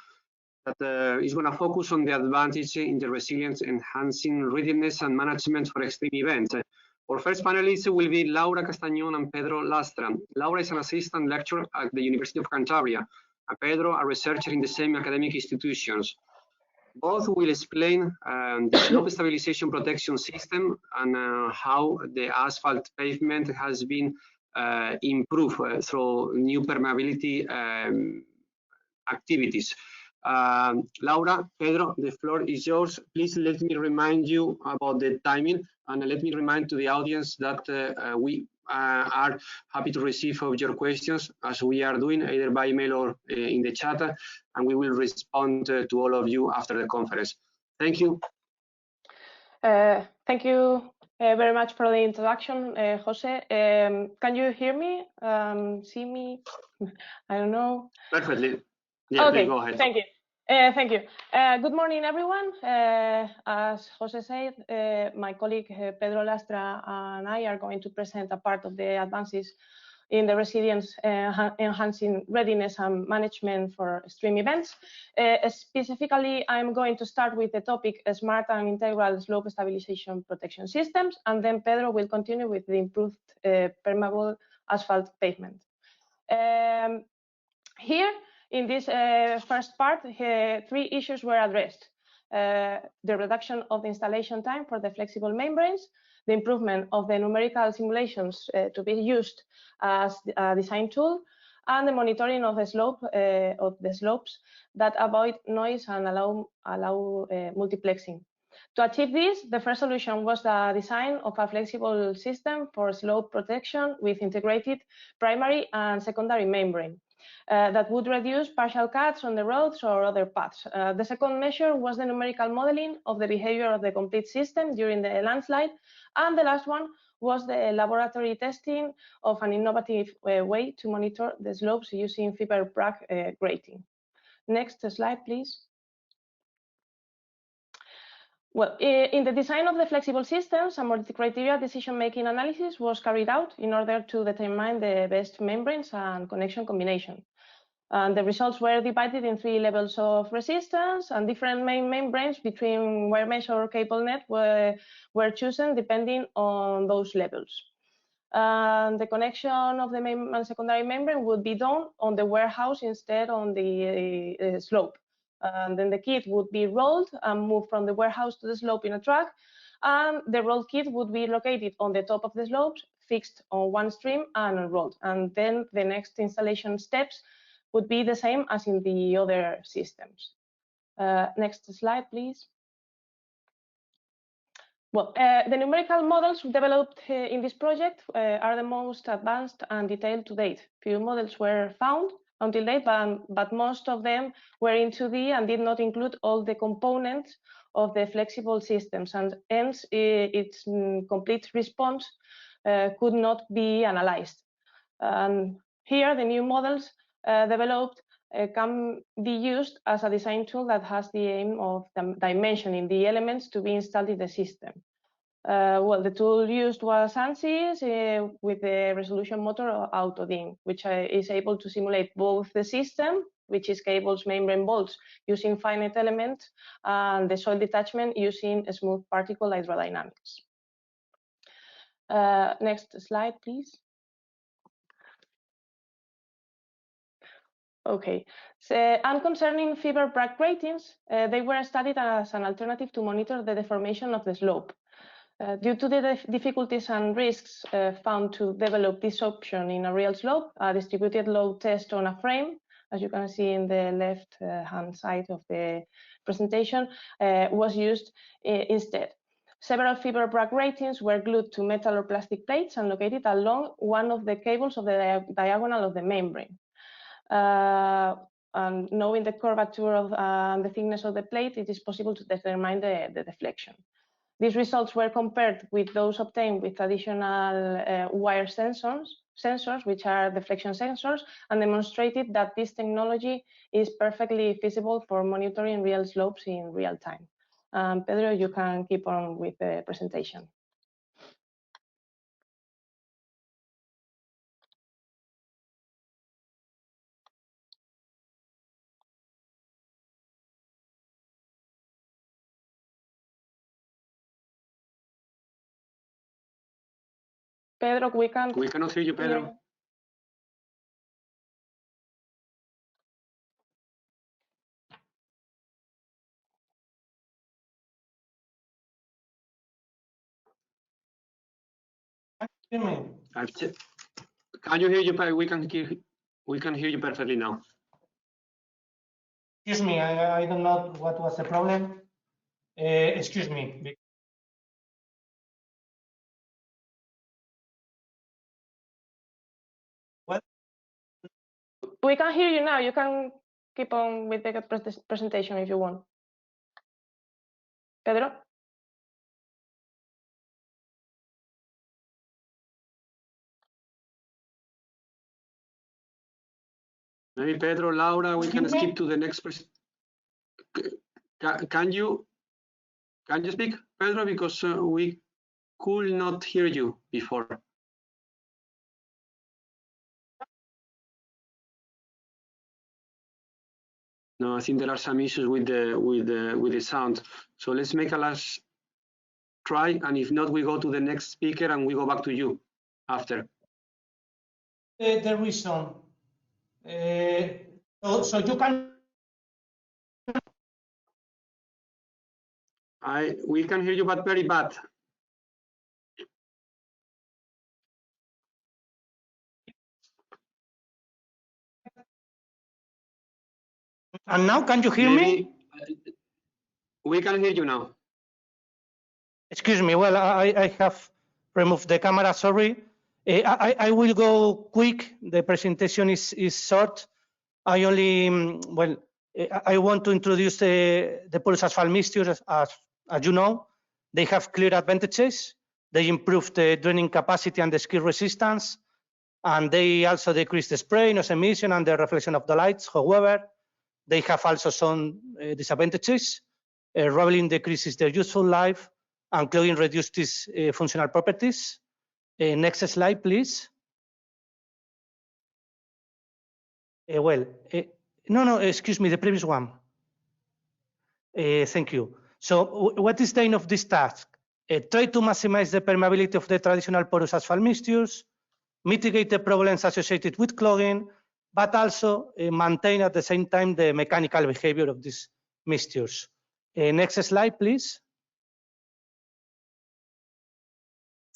that is going to focus on the advantage in the resilience, enhancing readiness and management for extreme events. Our first panelist will be Laura Castañón and Pedro Lastra. Laura is an assistant lecturer at the University of Cantabria, and Pedro a researcher in the same academic institutions. Both will explain the slope stabilization protection system and how the asphalt pavement has been improved through new permeability activities. Laura, Pedro, the floor is yours. Please let me remind you about the timing, and let me remind to the audience that we are happy to receive your questions, as we are doing either by email or in the chat, and we will respond to all of you after the conference. Thank you. Thank you very much for the introduction, Jose. Can you hear me? See me? I don't know. Perfectly. Yeah, okay, go ahead. Thank you. Thank you. Good morning, everyone. As Jose said, my colleague Pedro Lastra and I are going to present a part of the advances in the resilience, enhancing readiness and management for extreme events. Specifically, I'm going to start with the topic smart and integral slope stabilization protection systems, and then Pedro will continue with the improved permeable asphalt pavement. Here, in this first part, three issues were addressed. The reduction of the installation time for the flexible membranes, the improvement of the numerical simulations to be used as a design tool, and the monitoring of the slopes that avoid noise and allow multiplexing. To achieve this, the first solution was the design of a flexible system for slope protection with integrated primary and secondary membrane. That would reduce partial cuts on the roads or other paths. The second measure was the numerical modeling of the behavior of the complete system during the landslide. And the last one was the laboratory testing of an innovative way to monitor the slopes using fiber brack grating. Next slide, please. Well, in the design of the flexible systems, a multi-criteria decision-making analysis was carried out in order to determine the best membranes and connection combination. And the results were divided in 3 levels of resistance, and different main membranes between wire mesh or cable net were chosen depending on those levels. The connection of the main and secondary membrane would be done on the warehouse instead on the slope. And then the kit would be rolled and moved from the warehouse to the slope in a truck, and the rolled kit would be located on the top of the slopes, fixed on one stream and unrolled. And then the next installation steps would be the same as in the other systems. Next slide, please. Well, the numerical models developed in this project are the most advanced and detailed to date. Few models were found until date, but most of them were in 2D and did not include all the components of the flexible systems, and hence its complete response could not be analyzed. Here, the new models developed can be used as a design tool that has the aim of dimensioning the elements to be installed in the system. Well, the tool used was ANSYS with the resolution motor AutoDIN, which is able to simulate both the system, which is cables, membrane bolts using finite elements, and the soil detachment using smooth particle hydrodynamics. Next slide, please. Okay, so, and concerning fiber brack gratings, they were studied as an alternative to monitor the deformation of the slope. Due to the difficulties and risks found to develop this option in a real slope, a distributed load test on a frame, as you can see in the left-hand side of the presentation, was used instead. Several fiber brack gratings were glued to metal or plastic plates and located along one of the cables of the diagonal of the membrane. And knowing the curvature of the thickness of the plate, it is possible to determine the deflection. These results were compared with those obtained with traditional wire sensors sensors, which are deflection sensors, and demonstrated that this technology is perfectly feasible for monitoring real slopes in real time. Pedro, you can keep on with the presentation. Pedro, we cannot hear you, Pedro. Can you hear you? We can hear you perfectly now. Excuse me, I don't know what was the problem. Excuse me. What? We can hear you now. You can keep on with the presentation if you want. Pedro? Maybe Pedro, Laura, we can skip to the next person. Can you speak, Pedro? Because we could not hear you before. No, I think there are some issues with the sound. So let's make a last try, and if not, we go to the next speaker and we go back to you after. The reason. So you can. We can hear you, but very bad. And now, can you hear me? We can hear you now. Excuse me. Well, I have removed the camera. Sorry. I will go quick. The presentation is short. I only I want to introduce the porous asphalt mixtures. As you know, they have clear advantages. They improve the draining capacity and the skid resistance, and they also decrease the spray, noise emission, and the reflection of the lights. However, they have also some disadvantages. Raveling decreases their useful life, and clogging reduces functional properties. Next slide, please. No, excuse me, the previous one. Thank you. So what is the aim of this task? Try to maximize the permeability of the traditional porous asphalt mixtures, mitigate the problems associated with clogging, but also maintain at the same time the mechanical behavior of these mixtures. Next slide, please.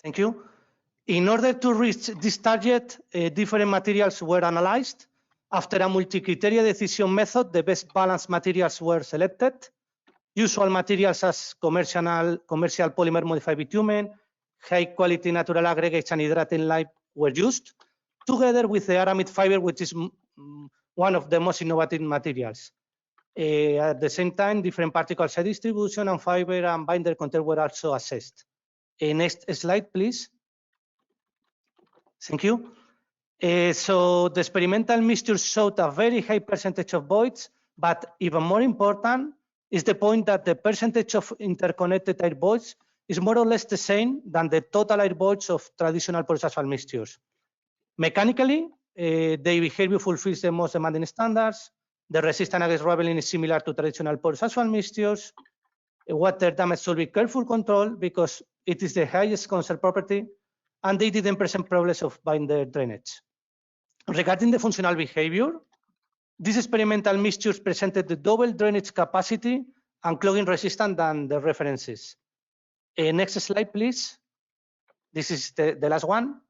Thank you. In order to reach this target, different materials were analyzed. After a multi-criteria decision method, the best balanced materials were selected. Usual materials as commercial polymer modified bitumen, high quality natural aggregates and hydrating lime were used, together with the aramid fiber, which is one of the most innovative materials. At the same time, different particle size distribution and fiber and binder content were also assessed. Next slide, please. Thank you. So the experimental mixtures showed a very high percentage of voids, but even more important is the point that the percentage of interconnected air voids is more or less the same than the total air voids of traditional porous asphalt mixtures. Mechanically, their behavior fulfills the most demanding standards. The resistance against raveling is similar to traditional porous asphalt mixtures. Water damage should be carefully controlled because it is the highest concern property, and they didn't present problems of binder drainage. Regarding the functional behavior, these experimental mixtures presented the double drainage capacity and clogging resistance than the references. Next slide, please. This is the last one.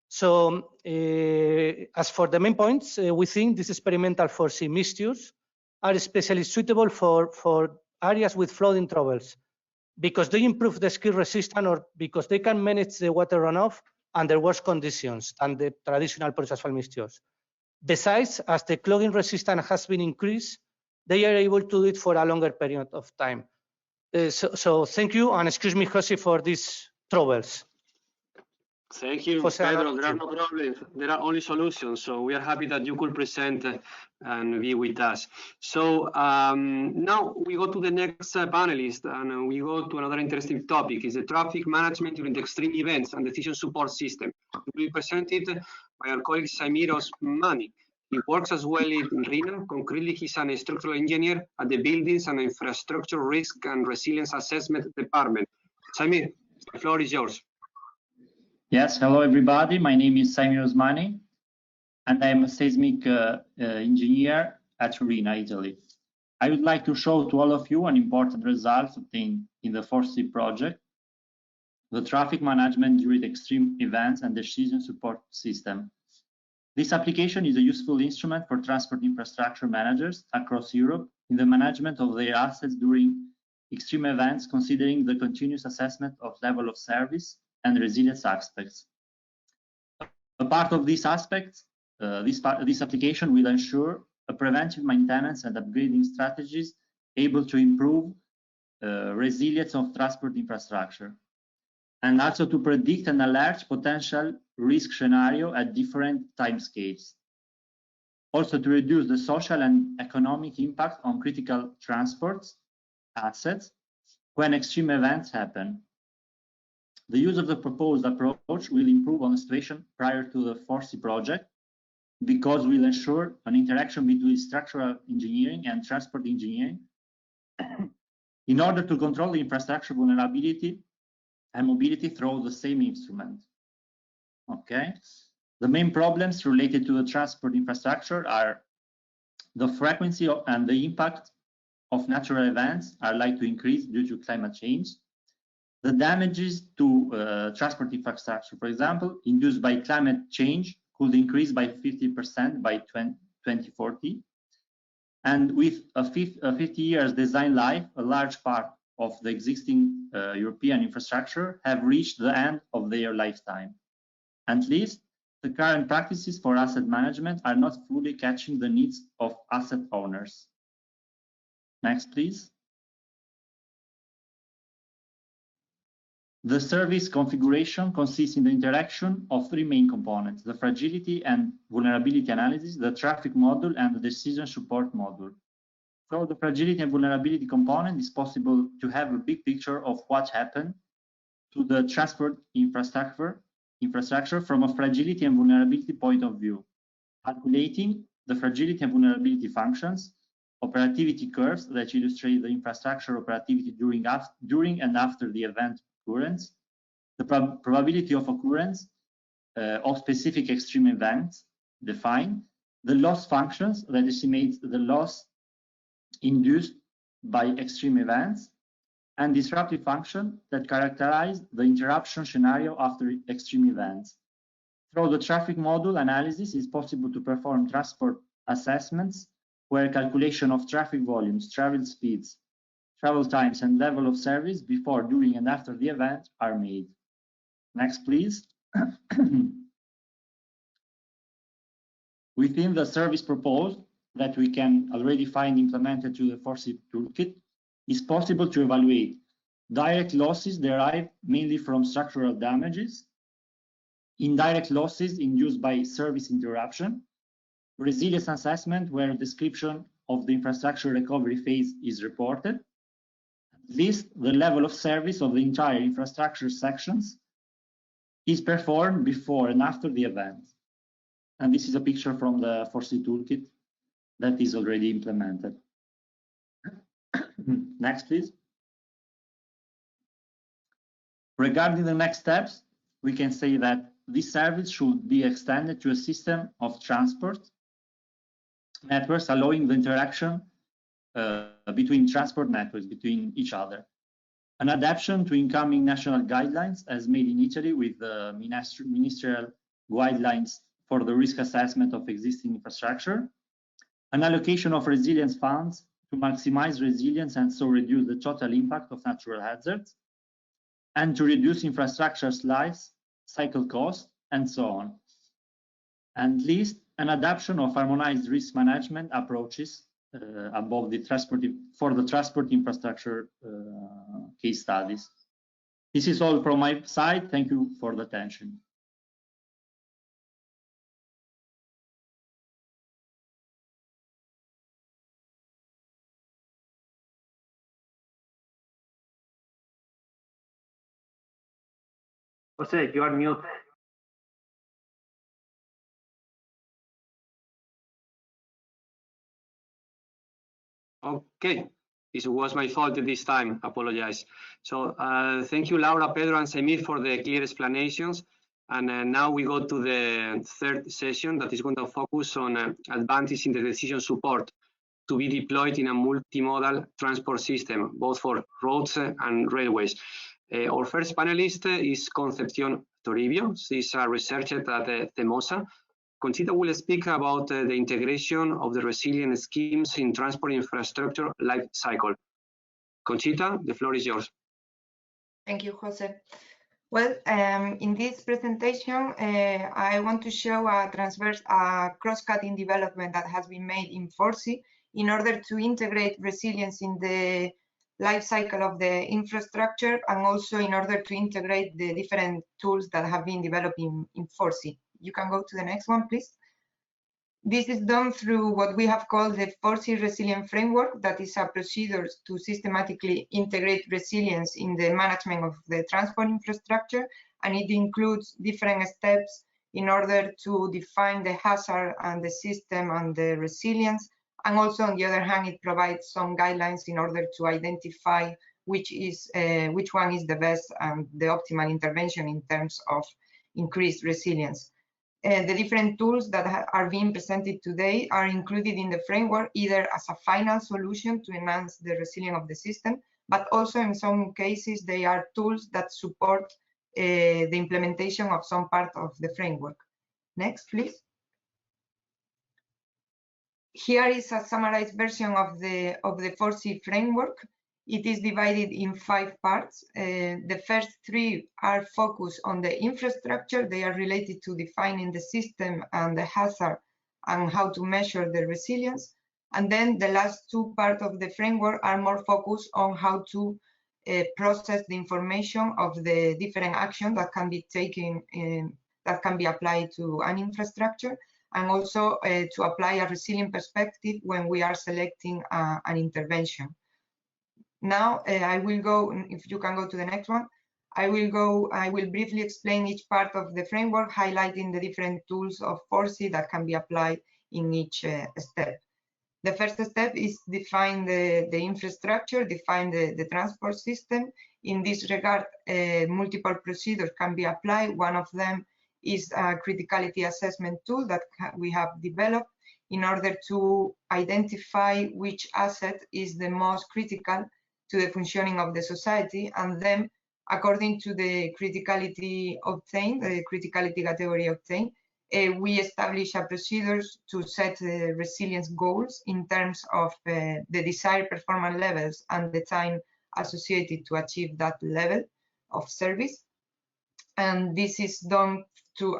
So as for the main points, we think these experimental FORESEE mixtures are especially suitable for areas with flooding troubles because they improve the skid resistance or because they can manage the water runoff under worse conditions than the traditional porous asphalt mixtures. Besides, as the clogging resistance has been increased, they are able to do it for a longer period of time. So thank you, and excuse me, Jose, for these troubles. Thank you, Pedro. There are no problems. There are only solutions. So we are happy that you could present and be with us. So now we go to the next panelist, and we go to another interesting topic. Is the traffic management during the extreme events and decision support system. It will be presented by our colleague Saimir Osmani. He works as well in RINA. Concretely, he's a structural engineer at the Buildings and Infrastructure Risk and Resilience Assessment Department. Saimir, the floor is yours. Yes, hello everybody. My name is Saimir Osmani, and I am a seismic engineer at RINA, Italy. I would like to show to all of you an important result obtained in the FORESEE project, the traffic management during extreme events and decision support system. This application is a useful instrument for transport infrastructure managers across Europe in the management of their assets during extreme events, considering the continuous assessment of level of service and resilience aspects. A part of these aspects, this application will ensure a preventive maintenance and upgrading strategies able to improve resilience of transport infrastructure, and also to predict and alert potential risk scenario at different timescales. Also to reduce the social and economic impact on critical transport assets when extreme events happen. The use of the proposed approach will improve on the situation prior to the FORESEE project, because we'll ensure an interaction between structural engineering and transport engineering in order to control the infrastructure vulnerability and mobility through the same instrument. Okay. The main problems related to the transport infrastructure are the frequency and the impact of natural events are likely to increase due to climate change. The damages to transport infrastructure, for example, induced by climate change could increase by 50% by 2040. And with a 50 years design life, a large part of the existing European infrastructure have reached the end of their lifetime. At least, the current practices for asset management are not fully catching the needs of asset owners. Next, please. The service configuration consists in the interaction of three main components: the fragility and vulnerability analysis, the traffic module, and the decision support module. So the fragility and vulnerability component is possible to have a big picture of what happened to the transport infrastructure from a fragility and vulnerability point of view, calculating the fragility and vulnerability functions, operativity curves that illustrate the infrastructure operativity during and after the event occurrence, the probability of occurrence of specific extreme events defined, the loss functions that estimate the loss induced by extreme events, and disruptive function that characterize the interruption scenario after extreme events. Through the traffic module analysis, it's possible to perform transport assessments where calculation of traffic volumes, travel speeds, travel times, and level of service before, during, and after the event are made. Next, please. Within the service proposed that we can already find implemented to the FORESEE Toolkit, it's possible to evaluate direct losses derived mainly from structural damages, indirect losses induced by service interruption, resilience assessment where a description of the infrastructure recovery phase is reported, list the level of service of the entire infrastructure sections is performed before and after the event. And this is a picture from the FORESEE Toolkit that is already implemented. Next, please. Regarding the next steps, we can say that this service should be extended to a system of transport networks, allowing the interaction between transport networks, between each other. An adaptation to incoming national guidelines as made in Italy with the ministerial guidelines for the risk assessment of existing infrastructure. An allocation of resilience funds to maximize resilience and so reduce the total impact of natural hazards, and to reduce infrastructure life cycle costs, and so on. And least, an adoption of harmonized risk management approaches above the transport infrastructure case studies. This is all from my side. Thank you for the attention. Jose, you are mute. Okay, this was my fault this time. Apologize. So thank you, Laura, Pedro, and Saimir for the clear explanations. And now we go to the third session that is going to focus on advances in the decision support to be deployed in a multimodal transport system, both for roads and railways. Our first panelist is Concepción Toribio. She's a researcher at CEMOSA. Conchita will speak about the integration of the resilient schemes in transport infrastructure life cycle. Conchita, the floor is yours. Thank you, Jose. Well, in this presentation, I want to show a cross-cutting development that has been made in FORESEE in order to integrate resilience in the life cycle of the infrastructure, and also in order to integrate the different tools that have been developed in FORESEE. You can go to the next one, please. This is done through what we have called the FORESEE Resilient Framework, that is a procedure to systematically integrate resilience in the management of the transport infrastructure, and it includes different steps in order to define the hazard and the system and the resilience. And also, on the other hand, it provides some guidelines in order to identify which one is the best and the optimal intervention in terms of increased resilience. The different tools that are being presented today are included in the framework either as a final solution to enhance the resilience of the system, but also in some cases they are tools that support the implementation of some part of the framework. Next, please. Here is a summarized version of the FORESEE framework. It is divided in 5 parts. The first 3 are focused on the infrastructure. They are related to defining the system and the hazard and how to measure the resilience. And then the last 2 parts of the framework are more focused on how to process the information of the different actions that can be taken, that can be applied to an infrastructure, and also to apply a resilient perspective when we are selecting an intervention. Now I will go, if you can go to the next one, I will briefly explain each part of the framework, highlighting the different tools of FORESEE that can be applied in each step. The first step is define the infrastructure, define the transport system. In this regard, multiple procedures can be applied. One of them is a criticality assessment tool that we have developed in order to identify which asset is the most critical to the functioning of the society, and then according to the criticality obtained, the criticality category obtained, we establish a procedures to set resilience goals in terms of the desired performance levels and the time associated to achieve that level of service. And this is done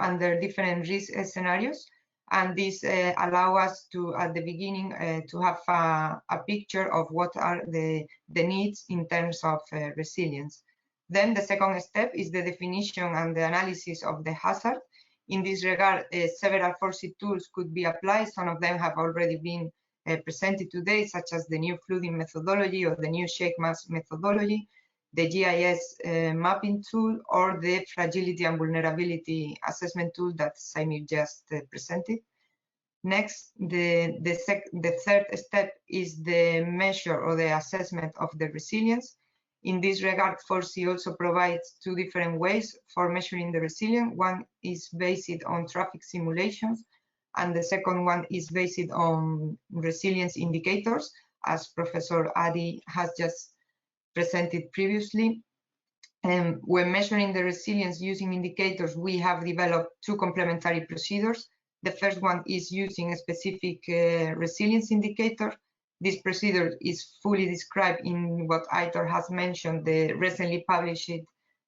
under different risk scenarios. And this allow us to, at the beginning, to have a picture of what are the needs in terms of resilience. Then the second step is the definition and the analysis of the hazard. In this regard, several FORESEE tools could be applied. Some of them have already been presented today, such as the new flooding methodology or the new shake mass methodology, the GIS mapping tool, or the fragility and vulnerability assessment tool that Saimir just presented. Next, the third step is the measure or the assessment of the resilience. In this regard, FORESEE also provides 2 different ways for measuring the resilience. One is based on traffic simulations, and the second one is based on resilience indicators, as Professor Adey has just presented previously. When measuring the resilience using indicators, we have developed 2 complementary procedures. The first one is using a specific resilience indicator. This procedure is fully described in what Aitor has mentioned, the recently published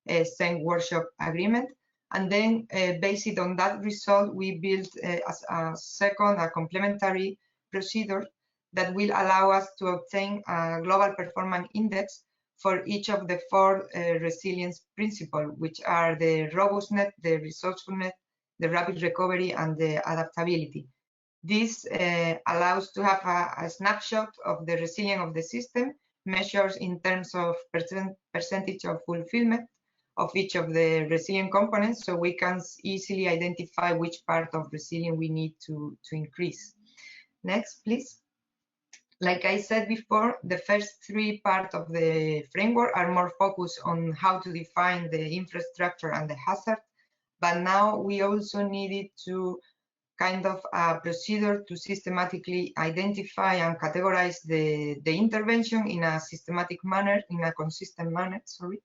CEN Workshop Agreement. And then based on that result, we built a complementary procedure that will allow us to obtain a global performance index for each of the 4 resilience principles, which are the robustness, the resourcefulness, the rapid recovery, and the adaptability. This allows to have a snapshot of the resilience of the system, measures in terms of percentage of fulfillment, of each of the resilient components, so we can easily identify which part of resilient we need to increase. Next, please. Like I said before, the first three parts of the framework are more focused on how to define the infrastructure and the hazard, but now we also needed to kind of a procedure to systematically identify and categorize the intervention in a systematic manner, in a consistent manner, sorry.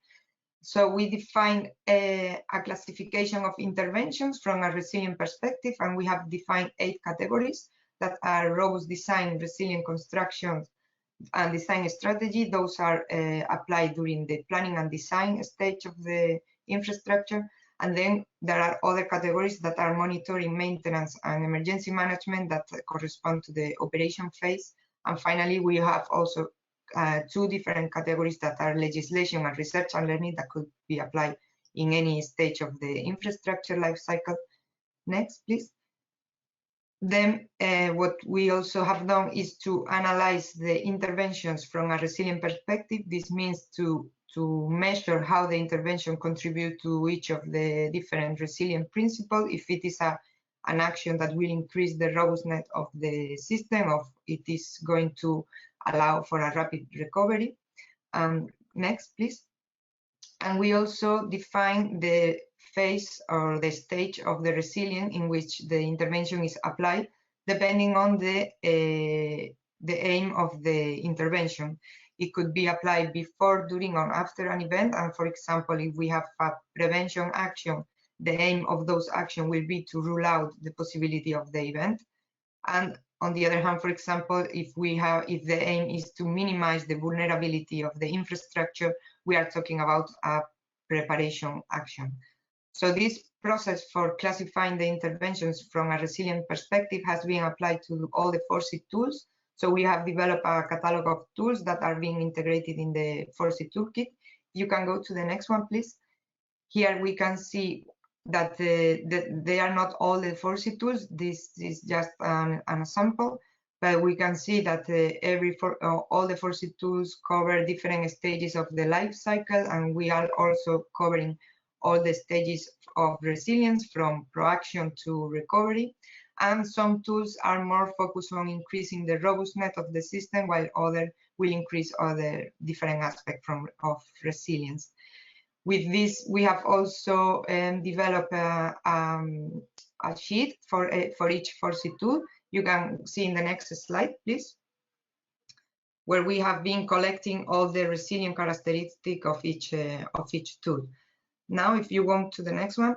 So we define a classification of interventions from a resilient perspective, and we have defined 8 categories that are robust design, resilient construction, and design strategy. Those are applied during the planning and design stage of the infrastructure. And then there are other categories that are monitoring, maintenance, and emergency management that correspond to the operation phase. And finally, we have also 2 different categories that are legislation and research and learning that could be applied in any stage of the infrastructure life cycle. Next, please. Then what we also have done is to analyze the interventions from a resilient perspective. This means to measure how the intervention contributes to each of the different resilient principles, if it is an action that will increase the robustness of the system, or it is going to allow for a rapid recovery. Next, please. And we also define the phase or the stage of the resilience in which the intervention is applied, depending on the aim of the intervention. It could be applied before, during, or after an event. And for example, if we have a prevention action, the aim of those actions will be to rule out the possibility of the event. And on the other hand, for example, if the aim is to minimize the vulnerability of the infrastructure, we are talking about a preparation action. So this process for classifying the interventions from a resilient perspective has been applied to all the FORESEE tools. So we have developed a catalog of tools that are being integrated in the FORESEE Toolkit. You can go to the next one, please. Here we can see that they are not all the FORESEE tools. This is just an sample, but we can see that all the FORESEE tools cover different stages of the life cycle, and we are also covering all the stages of resilience from proaction to recovery. And some tools are more focused on increasing the robustness of the system, while others will increase other different aspects of resilience. With this, we have also developed a sheet for each FORESEE tool. You can see in the next slide, please, where we have been collecting all the resilient characteristics of each tool. Now, if you go to the next one,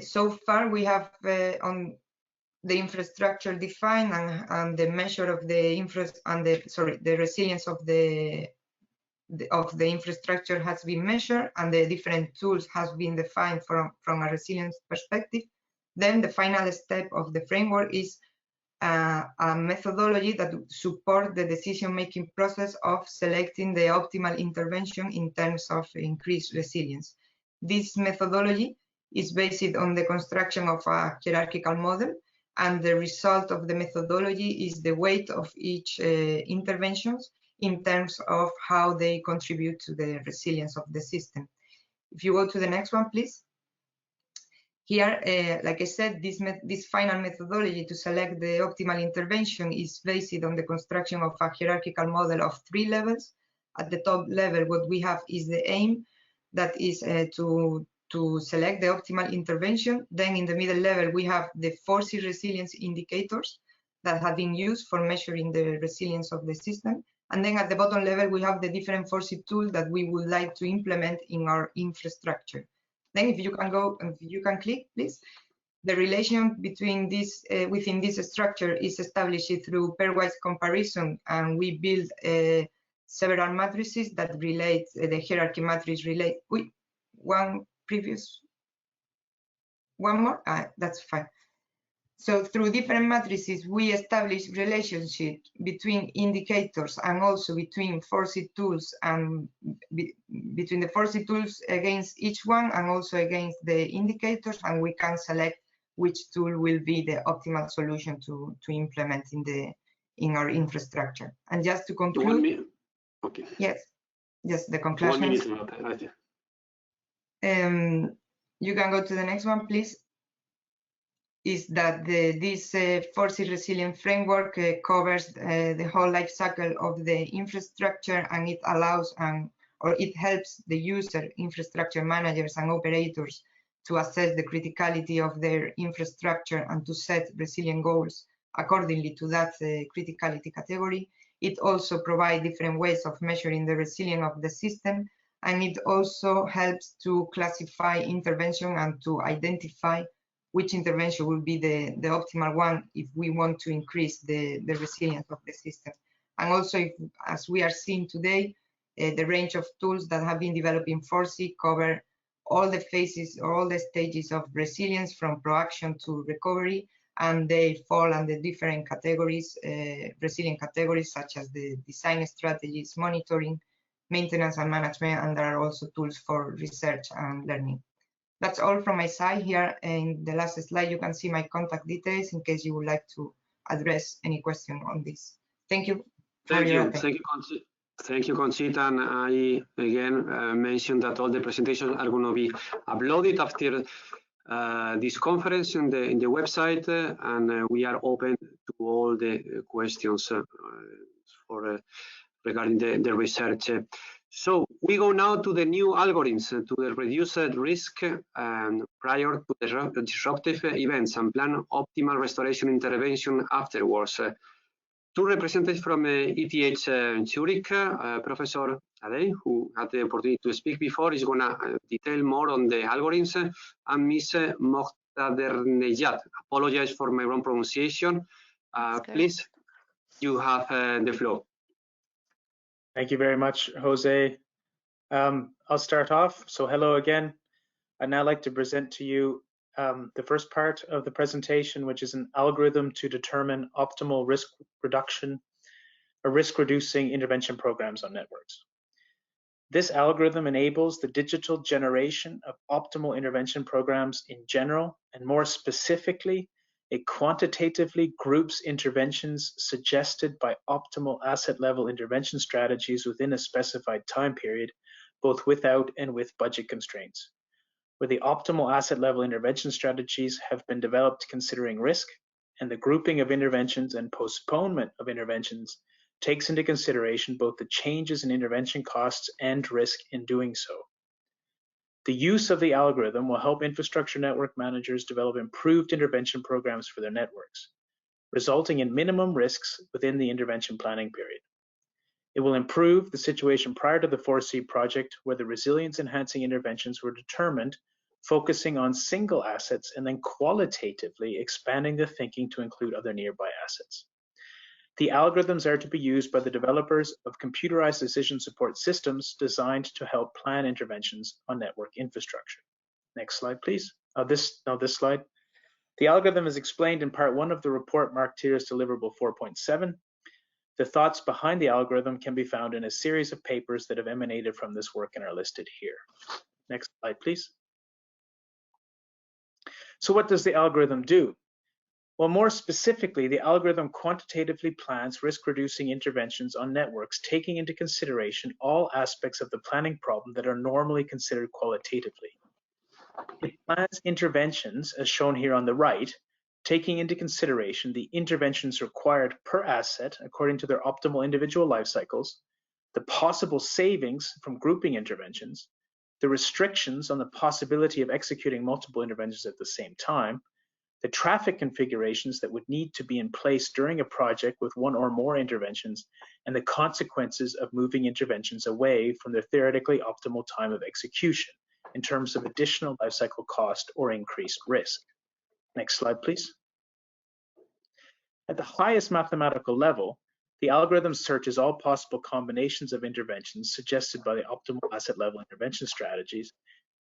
so far we have on the infrastructure defined and the measure of the the resilience of the infrastructure has been measured, and the different tools has been defined from a resilience perspective. Then the final step of the framework is a methodology that support the decision-making process of selecting the optimal intervention in terms of increased resilience. This methodology is based on the construction of a hierarchical model, and the result of the methodology is the weight of each interventions in terms of how they contribute to the resilience of the system. If you go to the next one, please. Here, like I said, this final methodology to select the optimal intervention is based on the construction of a hierarchical model of 3 levels. At the top level, what we have is the aim, that is to select the optimal intervention. Then in the middle level, we have the FORESEE resilience indicators that have been used for measuring the resilience of the system. And then at the bottom level, we have the different FORESEE tools that we would like to implement in our infrastructure. Then if you can go, if you can click, please. The relation between this, within this structure is established through pairwise comparison, and we build several matrices that relate, the hierarchy matrix relate, one more, that's fine. So through different matrices, we establish relationship between indicators and also between FORESEE tools, and between the FORESEE tools against each one and also against the indicators, and we can select which tool will be the optimal solution to implement in our infrastructure. And just to conclude, 1 minute. Okay. Yes, the conclusion. 1 minute. you can go to the next one, please. Is that this FORESEE resilient framework covers the whole life cycle of the infrastructure, and it allows or it helps the user, infrastructure managers and operators to assess the criticality of their infrastructure and to set resilient goals accordingly to that criticality category. It also provides different ways of measuring the resilience of the system, and it also helps to classify intervention and to identify which intervention will be the optimal one if we want to increase the resilience of the system. And also, if, as we are seeing today, the range of tools that have been developed in FORESEE cover all the phases or all the stages of resilience from proaction to recovery, and they fall under different categories, resilient categories such as the design strategies, monitoring, maintenance and management, and there are also tools for research and learning. That's all from my side here. In the last slide, you can see my contact details in case you would like to address any question on this. Thank you. Thank you, Conchita. And I again mentioned that all the presentations are going to be uploaded after this conference in the website, and we are open to all the questions regarding the research. So we go now to the new algorithms to the reduced risk prior to the disruptive events and plan optimal restoration intervention afterwards. Two representatives from ETH Zurich, Professor Adey, who had the opportunity to speak before, is going to detail more on the algorithms, and Ms. Moghtadernejad. Apologize for my wrong pronunciation. Please, you have the floor. Thank you very much, Jose. I'll start off. So hello again. I'd now like to present to you the first part of the presentation, which is an algorithm to determine optimal risk reduction or risk reducing intervention programs on networks. This algorithm enables the digital generation of optimal intervention programs in general, and more specifically, it quantitatively groups interventions suggested by optimal asset level intervention strategies within a specified time period, both without and with budget constraints, where the optimal asset level intervention strategies have been developed considering risk, and the grouping of interventions and postponement of interventions takes into consideration both the changes in intervention costs and risk in doing so. The use of the algorithm will help infrastructure network managers develop improved intervention programs for their networks, resulting in minimum risks within the intervention planning period. It will improve the situation prior to the FORESEE project, where the resilience enhancing interventions were determined, focusing on single assets and then qualitatively expanding the thinking to include other nearby assets. The algorithms are to be used by the developers of computerized decision support systems designed to help plan interventions on network infrastructure. Next slide, please. This slide. The algorithm is explained in part 1 of the report marked here as deliverable 4.7. The thoughts behind the algorithm can be found in a series of papers that have emanated from this work and are listed here. Next slide, please. So what does the algorithm do? Well, more specifically, the algorithm quantitatively plans risk-reducing interventions on networks, taking into consideration all aspects of the planning problem that are normally considered qualitatively. It plans interventions, as shown here on the right, taking into consideration the interventions required per asset according to their optimal individual life cycles, the possible savings from grouping interventions, the restrictions on the possibility of executing multiple interventions at the same time, the traffic configurations that would need to be in place during a project with one or more interventions, and the consequences of moving interventions away from their theoretically optimal time of execution in terms of additional lifecycle cost or increased risk. Next slide, please. At the highest mathematical level, the algorithm searches all possible combinations of interventions suggested by the optimal asset level intervention strategies,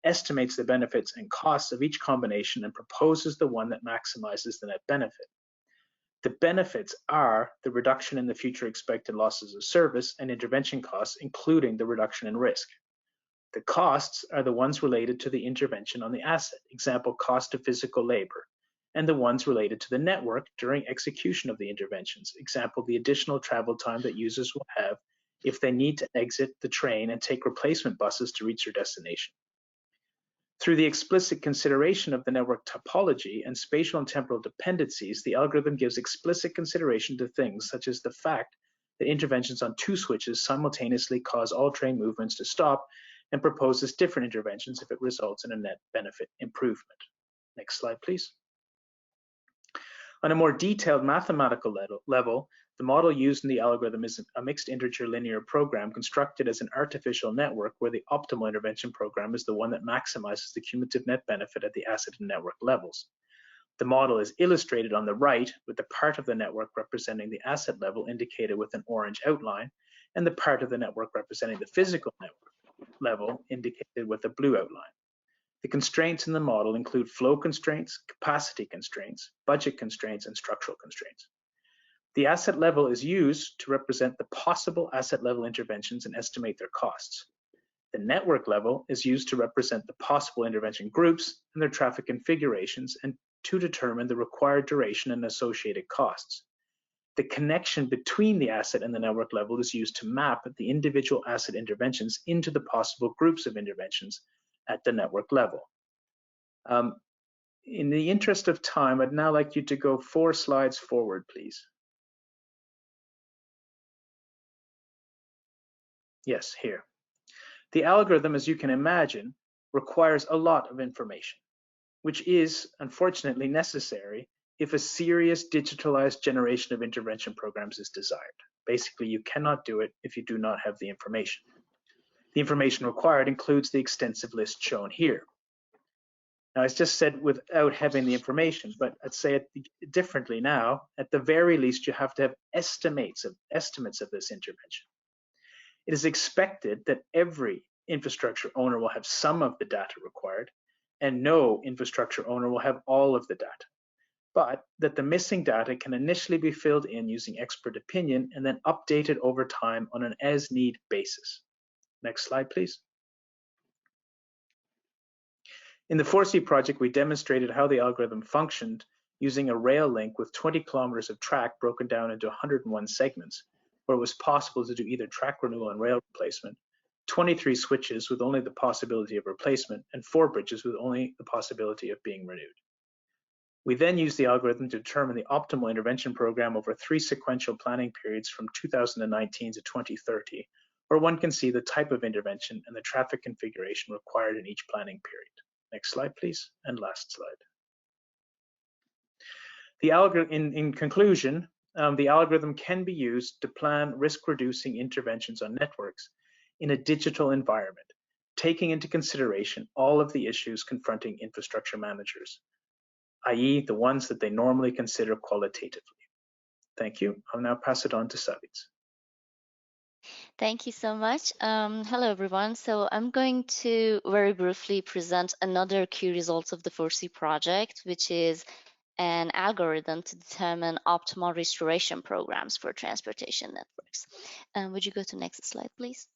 estimates the benefits and costs of each combination, and proposes the one that maximizes the net benefit. The benefits are the reduction in the future expected losses of service and intervention costs, including the reduction in risk. The costs are the ones related to the intervention on the asset, example, cost of physical labor, and the ones related to the network during execution of the interventions, example, the additional travel time that users will have if they need to exit the train and take replacement buses to reach their destination. Through the explicit consideration of the network topology and spatial and temporal dependencies, the algorithm gives explicit consideration to things such as the fact that interventions on two switches simultaneously cause all train movements to stop, and proposes different interventions if it results in a net benefit improvement. Next slide, please. On a more detailed mathematical level, the model used in the algorithm is a mixed integer linear program constructed as an artificial network where the optimal intervention program is the one that maximizes the cumulative net benefit at the asset and network levels. The model is illustrated on the right with the part of the network representing the asset level indicated with an orange outline, and the part of the network representing the physical network level indicated with a blue outline. The constraints in the model include flow constraints, capacity constraints, budget constraints, and structural constraints. The asset level is used to represent the possible asset level interventions and estimate their costs. The network level is used to represent the possible intervention groups and their traffic configurations and to determine the required duration and associated costs. The connection between the asset and the network level is used to map the individual asset interventions into the possible groups of interventions at the network level. In the interest of time, I'd now like you to go 4 slides forward, please. Yes, here. The algorithm, as you can imagine, requires a lot of information, which is unfortunately necessary if a serious digitalized generation of intervention programs is desired. Basically, you cannot do it if you do not have the information. The information required includes the extensive list shown here. Now, I just said without having the information, but I'd say it differently now. At the very least, you have to have estimates of this intervention. It is expected that every infrastructure owner will have some of the data required, and no infrastructure owner will have all of the data, but that the missing data can initially be filled in using expert opinion and then updated over time on an as-need basis. Next slide, please. In the FORESEE project, we demonstrated how the algorithm functioned using a rail link with 20 kilometers of track broken down into 101 segments, where it was possible to do either track renewal and rail replacement, 23 switches with only the possibility of replacement, and 4 bridges with only the possibility of being renewed. We then used the algorithm to determine the optimal intervention program over 3 sequential planning periods from 2019 to 2030, where one can see the type of intervention and the traffic configuration required in each planning period. Next slide, please, and last slide. The algorithm, in conclusion, the algorithm can be used to plan risk-reducing interventions on networks in a digital environment, taking into consideration all of the issues confronting infrastructure managers, i.e. the ones that they normally consider qualitatively. Thank you. I'll now pass it on to Saviz. Thank you so much. Hello, everyone. So I'm going to very briefly present another key result of the FORESEE project, which is an algorithm to determine optimal restoration programs for transportation networks. Would you go to next slide, please?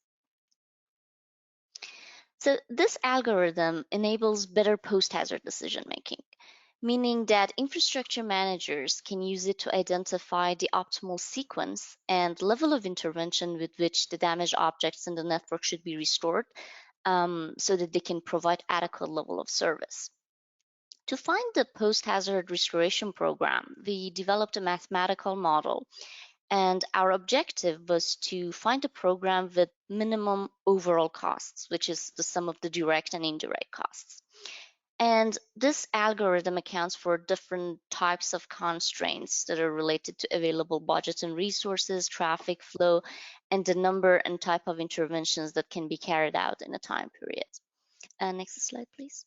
So this algorithm enables better post-hazard decision-making, meaning that infrastructure managers can use it to identify the optimal sequence and level of intervention with which the damaged objects in the network should be restored, so that they can provide adequate level of service. To find the post-hazard restoration program, we developed a mathematical model, and our objective was to find a program with minimum overall costs, which is the sum of the direct and indirect costs. And this algorithm accounts for different types of constraints that are related to available budget and resources, traffic flow, and the number and type of interventions that can be carried out in a time period. Next slide, please.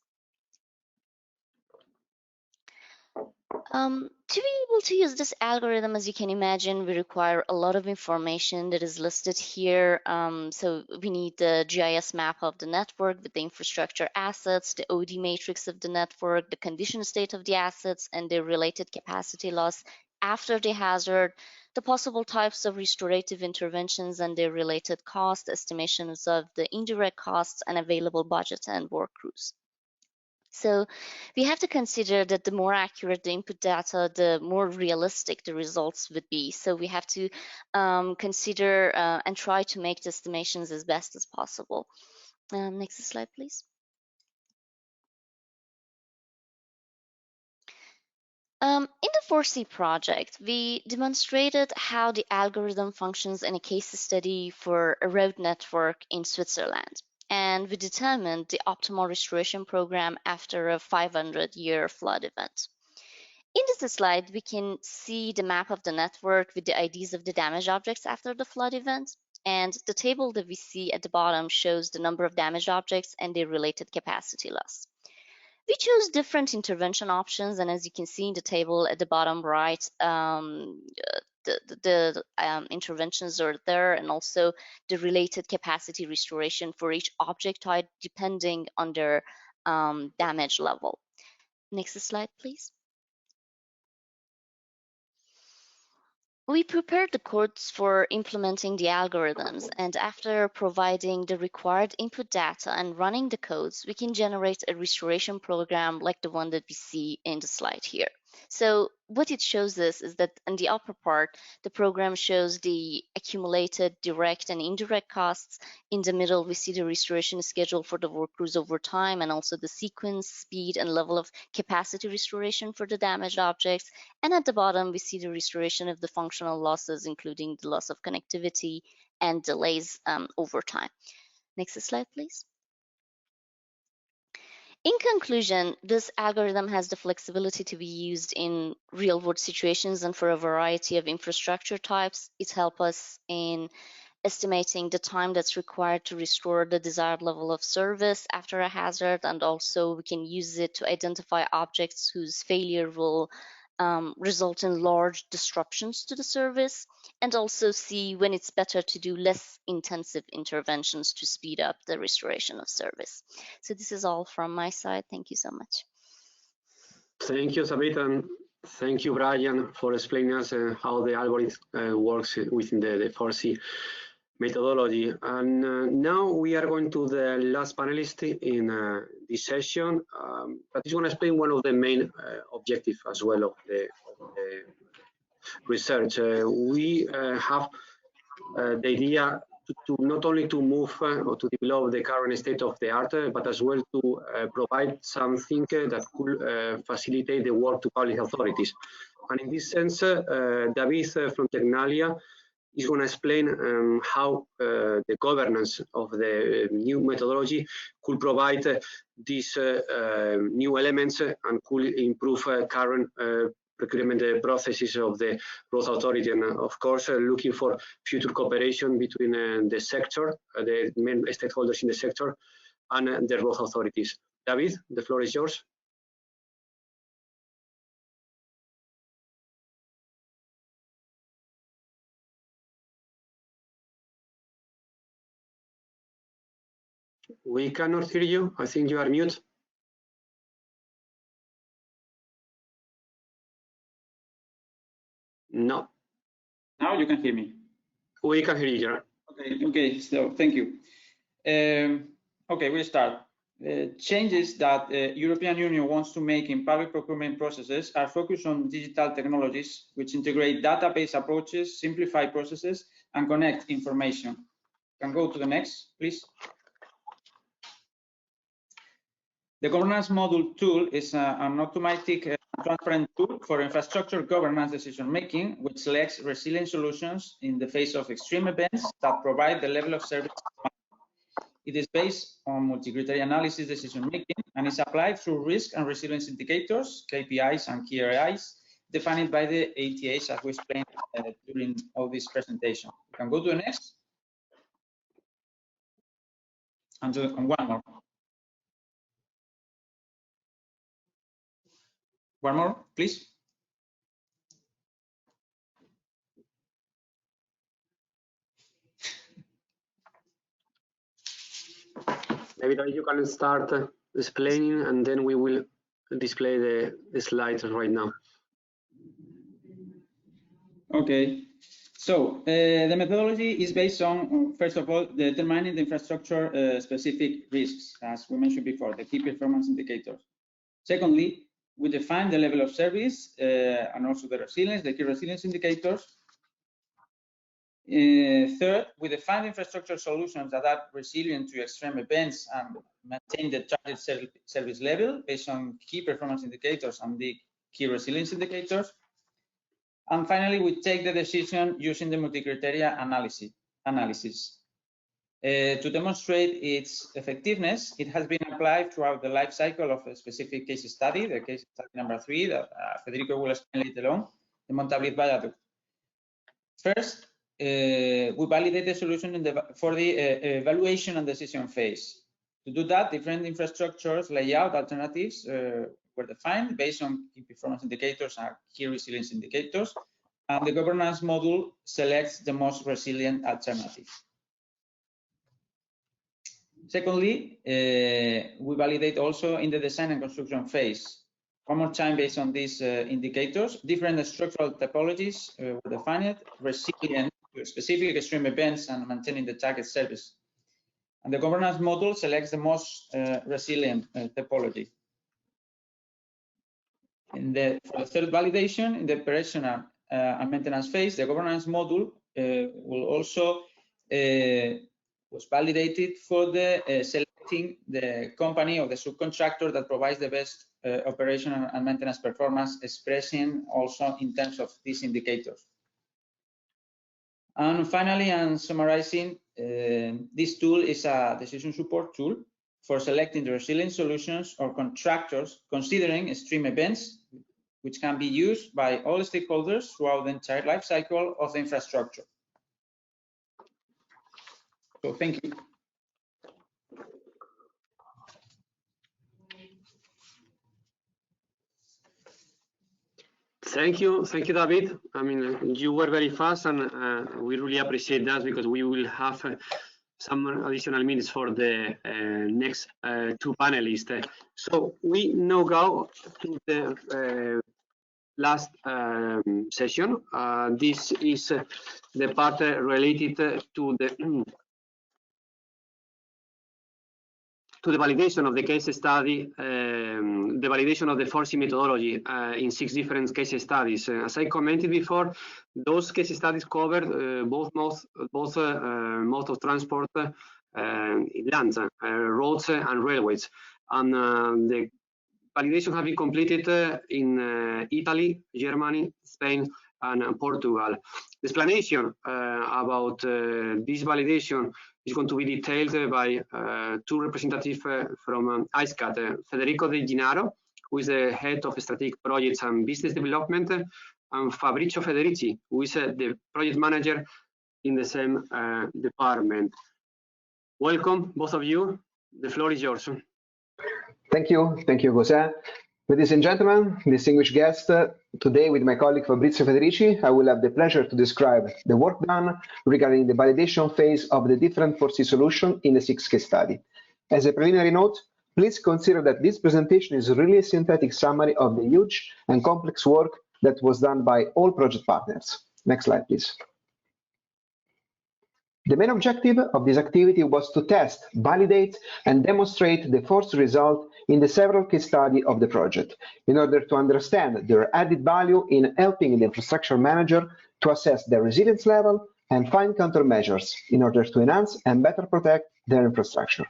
To be able to use this algorithm, as you can imagine, we require a lot of information that is listed here. So we need the GIS map of the network with the infrastructure assets, the OD matrix of the network, the condition state of the assets, and their related capacity loss after the hazard, the possible types of restorative interventions and their related cost, estimations of the indirect costs, and available budget and work crews. So we have to consider that the more accurate the input data, the more realistic the results would be. So we have to consider and try to make the estimations as best as possible. Next slide, please. In the FORESEE project, we demonstrated how the algorithm functions in a case study for a road network in Switzerland, and we determined the optimal restoration program after a 500-year flood event. In this slide, we can see the map of the network with the IDs of the damaged objects after the flood event, and the table that we see at the bottom shows the number of damaged objects and their related capacity loss. We chose different intervention options, and as you can see in the table at the bottom right, the interventions are there, and also the related capacity restoration for each object type depending on their damage level. Next slide, please. We prepared the codes for implementing the algorithms, and after providing the required input data and running the codes, we can generate a restoration program like the one that we see in the slide here. So what it shows us is that in the upper part, the program shows the accumulated direct and indirect costs. In the middle, we see the restoration schedule for the work crews over time, and also the sequence, speed, and level of capacity restoration for the damaged objects. And at the bottom, we see the restoration of the functional losses, including the loss of connectivity and delays over time. Next slide, please. In conclusion, this algorithm has the flexibility to be used in real-world situations and for a variety of infrastructure types. It helps us in estimating the time that's required to restore the desired level of service after a hazard, and also we can use it to identify objects whose failure will result in large disruptions to the service, and also see when it's better to do less intensive interventions to speed up the restoration of service. So this is all from my side. Thank you so much. Thank you, Saviz, and thank you, Bryan, for explaining us how the algorithm works within the FORESEE methodology. And now we are going to the last panelist in this session, that is going to explain one of the main objectives as well of the research. We have the idea to not only to move or to develop the current state of the art, but as well to provide something that could facilitate the work to public authorities. And in this sense, David from Tecnalia is going to explain how the governance of the new methodology could provide these new elements and could improve current procurement processes of the road authority, and of course looking for future cooperation between the sector, the main stakeholders in the sector, and the road authorities. David, the floor is yours. We cannot hear you. I think you are mute. No. Now you can hear me. We can hear you, Gerard. Okay, so thank you. Okay, we'll start. Changes that European Union wants to make in public procurement processes are focused on digital technologies which integrate database approaches, simplify processes, and connect information. Can go to the next, please. The governance module tool is an automatic transparent tool for infrastructure governance decision-making, which selects resilient solutions in the face of extreme events that provide the level of service. It is based on multi-criteria analysis decision-making and is applied through risk and resilience indicators, KPIs and key RIs, defined by the ATAs, as we explained during all this presentation. You can go to the next. And one more. One more, please. Maybe you can start explaining, and then we will display the slides right now. Okay, so the methodology is based on, first of all, determining the infrastructure specific risks, as we mentioned before, the key performance indicators. Secondly, we define the level of service and also the resilience, the key resilience indicators. Third, we define infrastructure solutions that are resilient to extreme events and maintain the target service level based on key performance indicators and the key resilience indicators. And finally, we take the decision using the multi-criteria analysis. To demonstrate its effectiveness, it has been applied throughout the life cycle of a specific case study, the case study number 3 that Federico will explain later on, the Montabliz viaduct. First, we validate the solution for the evaluation and decision phase. To do that, different infrastructures layout alternatives were defined based on key performance indicators and key resilience indicators, and the governance module selects the most resilient alternative. Secondly, we validate also in the design and construction phase. One more time, based on these indicators, different structural typologies were defined, resilient to specific extreme events and maintaining the target service. And the governance model selects the most resilient typology. For the third validation, in the operational and maintenance phase, the governance module will also was validated for the selecting the company or the subcontractor that provides the best operational and maintenance performance, expressing also in terms of these indicators. And finally, and summarizing, this tool is a decision support tool for selecting the resilient solutions or contractors considering extreme events, which can be used by all stakeholders throughout the entire life cycle of the infrastructure. So thank you. Thank you, David. I mean, you were very fast, and we really appreciate that, because we will have some additional minutes for the next two panelists. So we now go to the last session. This is the part related to the validation of the case study, the validation of the FORESEE methodology in 6 different case studies. As I commented before, those case studies covered both modes of transport in land, roads and railways. And the validation have been completed in Italy, Germany, Spain, and Portugal. The explanation about this validation is going to be detailed by 2 representatives from AISCAT, Federico Di Gennaro, who is the head of strategic projects and business development, and Fabrizio Federici, who is the project manager in the same department. Welcome, both of you. The floor is yours. Thank you, José. Ladies and gentlemen, distinguished guests, today with my colleague Fabrizio Federici, I will have the pleasure to describe the work done regarding the validation phase of the different FORESEE solutions in the 6 case study. As a preliminary note, please consider that this presentation is really a synthetic summary of the huge and complex work that was done by all project partners. Next slide, please. The main objective of this activity was to test, validate, and demonstrate the FORESEE result in the several case studies of the project, in order to understand their added value in helping the infrastructure manager to assess their resilience level and find countermeasures in order to enhance and better protect their infrastructure.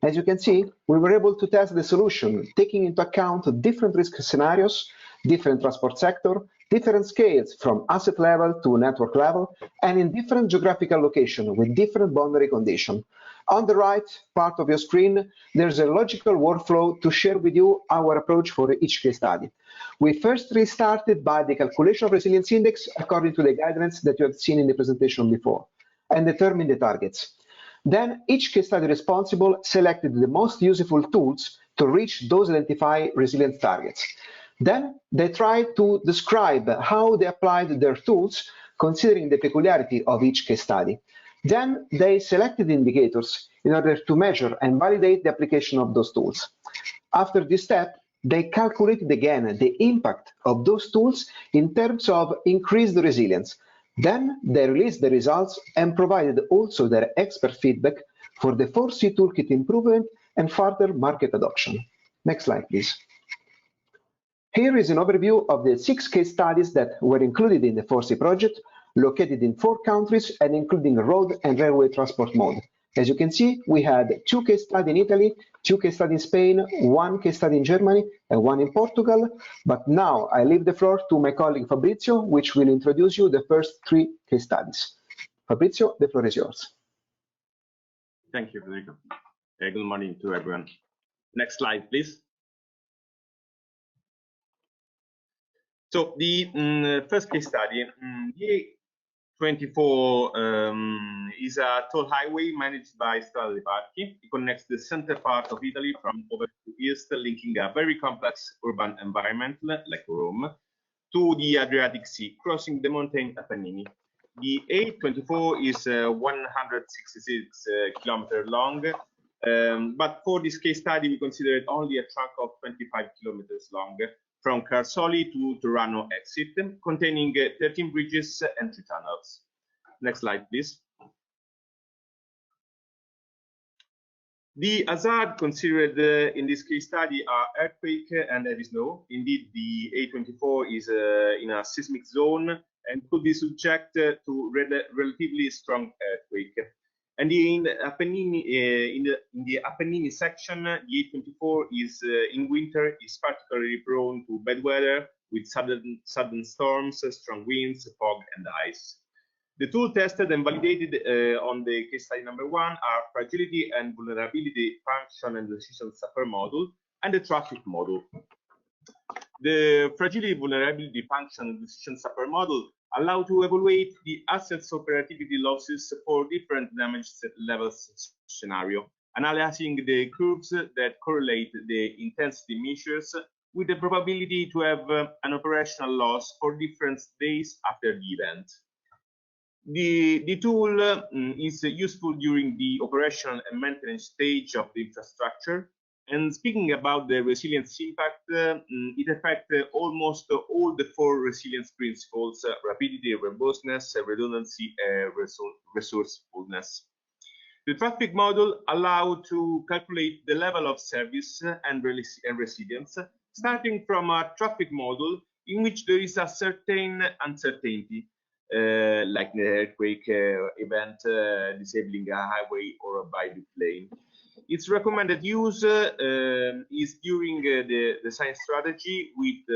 As you can see, we were able to test the solution, taking into account different risk scenarios, different transport sector, different scales from asset level to network level, and in different geographical locations with different boundary conditions. On the right part of your screen, there's a logical workflow to share with you our approach for each case study. We first restarted by the calculation of resilience index according to the guidelines that you have seen in the presentation before, and determined the targets. Then each case study responsible selected the most useful tools to reach those identified resilience targets. Then they tried to describe how they applied their tools, considering the peculiarity of each case study. Then they selected indicators in order to measure and validate the application of those tools. After this step, they calculated again the impact of those tools in terms of increased resilience. Then they released the results and provided also their expert feedback for the FORESEE Toolkit improvement and further market adoption. Next slide, please. Here is an overview of the 6 case studies that were included in the FORESEE project, located in 4 countries and including road and railway transport mode, As you can see, we had 2 case studies in Italy, 2 case studies in Spain, 1 case study in Germany, and 1 in Portugal. But now I leave the floor to my colleague Fabrizio, which will introduce you the first 3 case studies. Fabrizio, the floor is yours. Thank you, Federico. Good morning to everyone. Next slide, please. So the first case study, the A24 is a toll highway managed by Strada dei Parchi. It connects the center part of Italy from over to east, linking a very complex urban environment like Rome to the Adriatic Sea, crossing the mountain Apennini. The A24 is 166 kilometers long, but for this case study, we considered only a trunk of 25 kilometers long from Carsoli to Turano exit, containing 13 bridges and 3 tunnels. Next slide, please. The hazard considered in this case study are earthquake and heavy snow. Indeed, the A24 is in a seismic zone and could be subject to relatively strong earthquake. And in the Apennini section, the A24 is in winter is particularly prone to bad weather with sudden storms, strong winds, fog, and ice. The tool tested and validated on the case study number 1 are fragility and vulnerability function and decision support module and the traffic module. The fragility vulnerability function and decision support module allow to evaluate the assets operativity losses for different damage levels scenario, analyzing the curves that correlate the intensity measures with the probability to have an operational loss for different days after the event. The tool is useful during the operational and maintenance stage of the infrastructure. And speaking about the resilience impact, it affects almost all the 4 resilience principles: rapidity, robustness, redundancy, and resourcefulness. The traffic model allows to calculate the level of service and resilience, starting from a traffic model in which there is a certain uncertainty, like the earthquake event disabling a highway or a bike lane. Its recommended use is during the design strategy with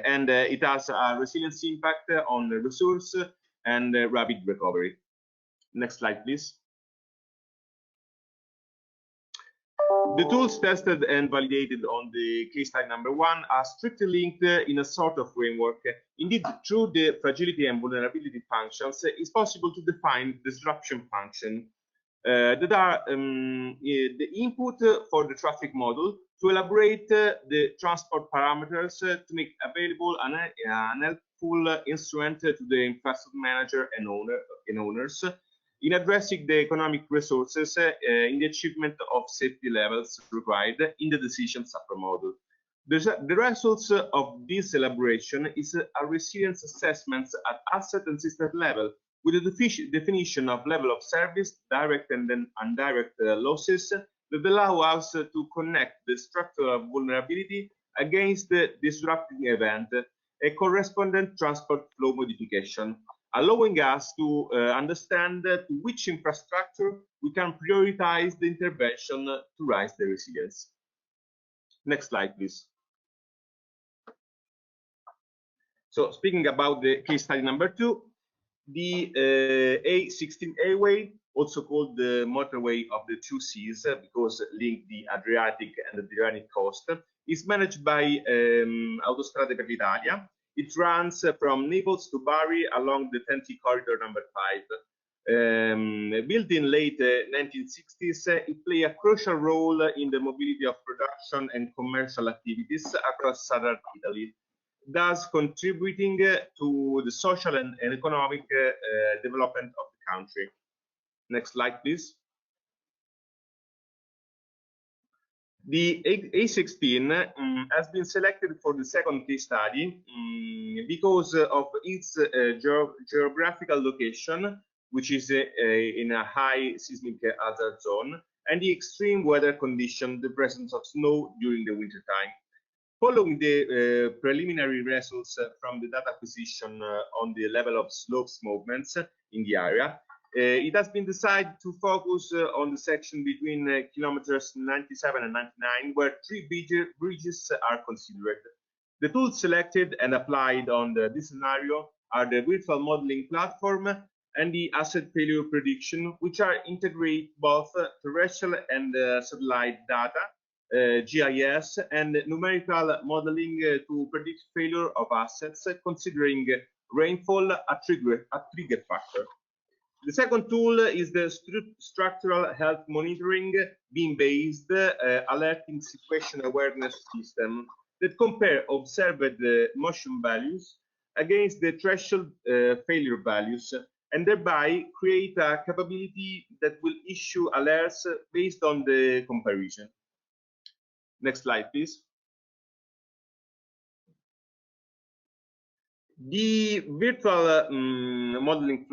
and it has a resilience impact on the resource and rapid recovery. Next slide, please. The tools tested and validated on the case study number 1 are strictly linked in a sort of framework. Indeed, through the fragility and vulnerability functions, it's possible to define disruption function that are the input for the traffic model to elaborate the transport parameters to make available an helpful instrument to the infrastructure manager and owners in addressing the economic resources in the achievement of safety levels required in the decision support model. The results of this elaboration is a resilience assessment at asset and system level with a definition of level of service, direct and then indirect losses that allow us to connect the structural vulnerability against the disrupting event, a correspondent transport flow modification, allowing us to understand to which infrastructure we can prioritize the intervention to raise the resilience. Next slide, please. So speaking about the case study number 2, the A16 way, also called the motorway of the 2 seas because link the Adriatic and the Tirrenic coast, is managed by Autostrade per l'Italia. It runs from Naples to Bari along the TEN-T corridor number 5. Built in late 1960s, it played a crucial role in the mobility of production and commercial activities across southern Italy, thus contributing to the social and economic development of the country. Next slide, please. The A16 has been selected for the second case study because of its geographical location, which is in a high seismic hazard zone, and the extreme weather condition, the presence of snow during the winter time. Following the preliminary results from the data acquisition on the level of slopes movements in the area, It has been decided to focus on the section between kilometers 97 and 99, where 3 bridges are considered. The tools selected and applied on this scenario are the virtual modeling platform and the asset failure prediction, which are integrate both terrestrial and satellite data, GIS, and numerical modeling to predict failure of assets, considering rainfall a trigger factor. The second tool is the structural health monitoring beam-based alerting situation awareness system that compare observed motion values against the threshold failure values, and thereby create a capability that will issue alerts based on the comparison. Next slide, please. The virtual modeling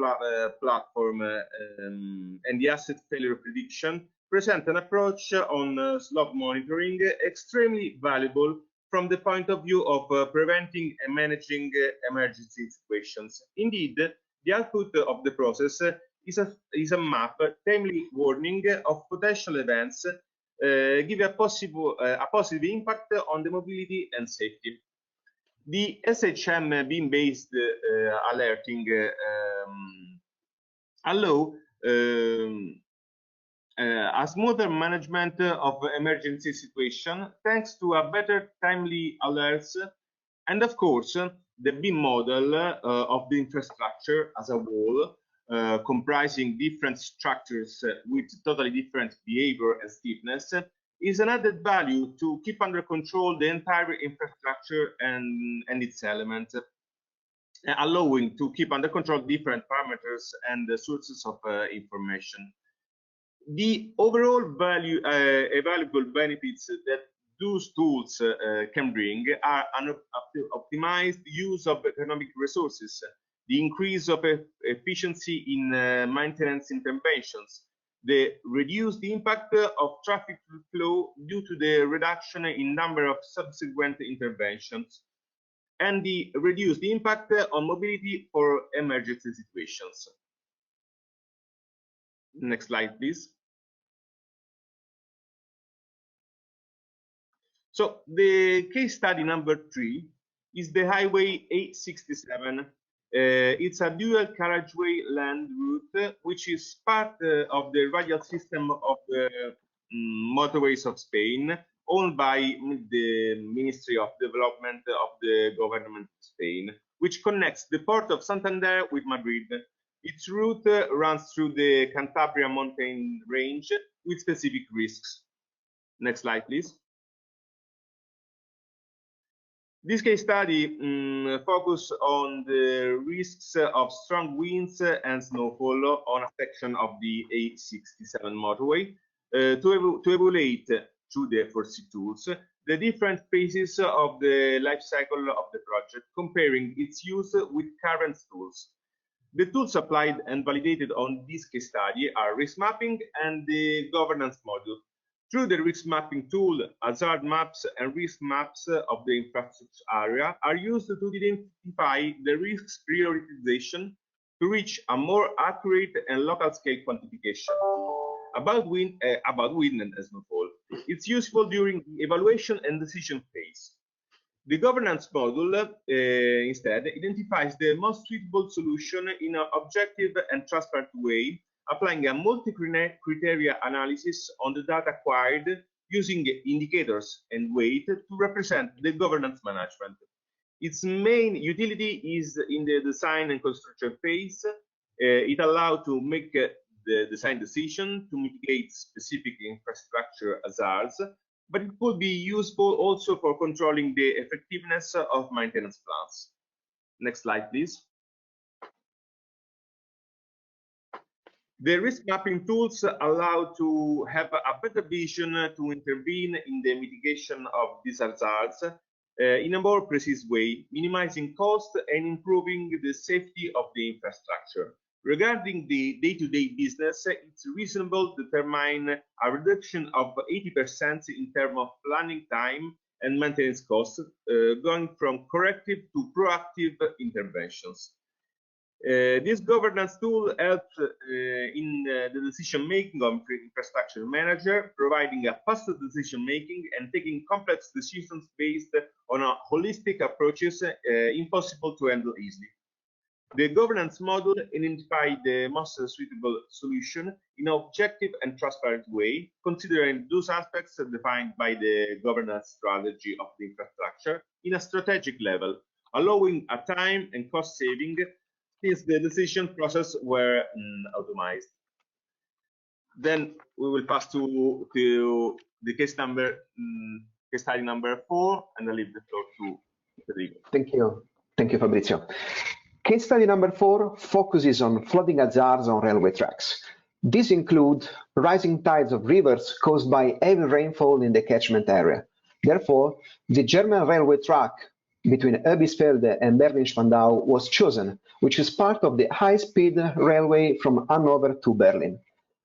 platform and the asset failure prediction present an approach on slope monitoring extremely valuable from the point of view of preventing and managing emergency situations. Indeed, the output of the process is a map, timely warning of potential events, give a positive impact on the mobility and safety. The SHM beam-based alerting allow a smoother management of emergency situation thanks to a better timely alerts, and of course the beam model of the infrastructure as a whole, comprising different structures with totally different behavior and stiffness, is an added value to keep under control the entire infrastructure and its elements, allowing to keep under control different parameters and the sources of information. The overall valuable benefits that those tools can bring are an optimized use of economic resources, the increase of efficiency in maintenance interventions, the reduced impact of traffic flow due to the reduction in number of subsequent interventions, and the reduced impact on mobility for emergency situations. Next slide, please. So the case study number 3 is the Highway 867. It's a dual carriageway land route, which is part of the radial system of the motorways of Spain, owned by the Ministry of Development of the Government of Spain, which connects the port of Santander with Madrid. Its route runs through the Cantabria mountain range with specific risks. Next slide, please. This case study focuses on the risks of strong winds and snowfall on a section of the 867 motorway to evaluate through the FORESEE tools the different phases of the life cycle of the project, comparing its use with current tools. The tools applied and validated on this case study are risk mapping and the governance module. Through the risk mapping tool, hazard maps and risk maps of the infrastructure area are used to identify the risks prioritization to reach a more accurate and local scale quantification. About wind and snowfall, it's useful during the evaluation and decision phase. The governance module instead identifies the most suitable solution in an objective and transparent way, applying a multi-criteria analysis on the data acquired using indicators and weight to represent the governance management. Its main utility is in the design and construction phase. It allows to make the design decision to mitigate specific infrastructure hazards, but it could be useful also for controlling the effectiveness of maintenance plans. Next slide, please. The risk mapping tools allow to have a better vision to intervene in the mitigation of these hazards in a more precise way, minimizing cost and improving the safety of the infrastructure. Regarding the day-to-day business, it's reasonable to determine a reduction of 80% in terms of planning time and maintenance costs, going from corrective to proactive interventions. This governance tool helps in the decision-making of infrastructure manager, providing a faster decision-making and taking complex decisions based on a holistic approaches impossible to handle easily. The governance model identified the most suitable solution in an objective and transparent way, considering those aspects defined by the governance strategy of the infrastructure in a strategic level, allowing a time and cost saving since the decision process were automated. Then we will pass to the case study number 4, and I leave the floor to Federico. Thank you, Fabrizio. Case study number 4 focuses on flooding hazards on railway tracks. These include rising tides of rivers caused by heavy rainfall in the catchment area. Therefore, the German railway track between Oebisfelde and Berlin-Spandau was chosen, which is part of the high-speed railway from Hanover to Berlin.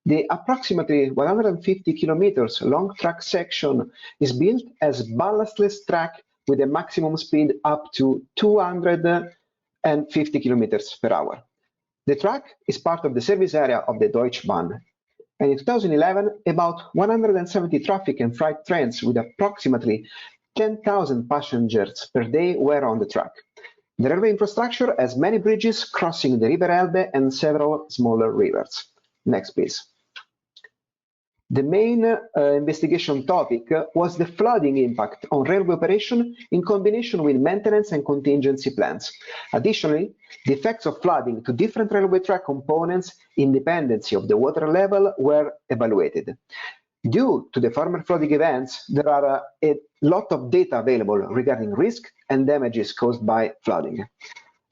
The approximately 150 kilometers long track section is built as ballastless track with a maximum speed up to 250 kilometers per hour. The track is part of the service area of the Deutsche Bahn. And in 2011, about 170 traffic and freight trains with approximately 10,000 passengers per day were on the track. The railway infrastructure has many bridges crossing the River Elbe and several smaller rivers. Next, please. The main investigation topic was the flooding impact on railway operation in combination with maintenance and contingency plans. Additionally, the effects of flooding to different railway track components independently of the water level were evaluated. Due to the former flooding events, there are a lot of data available regarding risk and damages caused by flooding.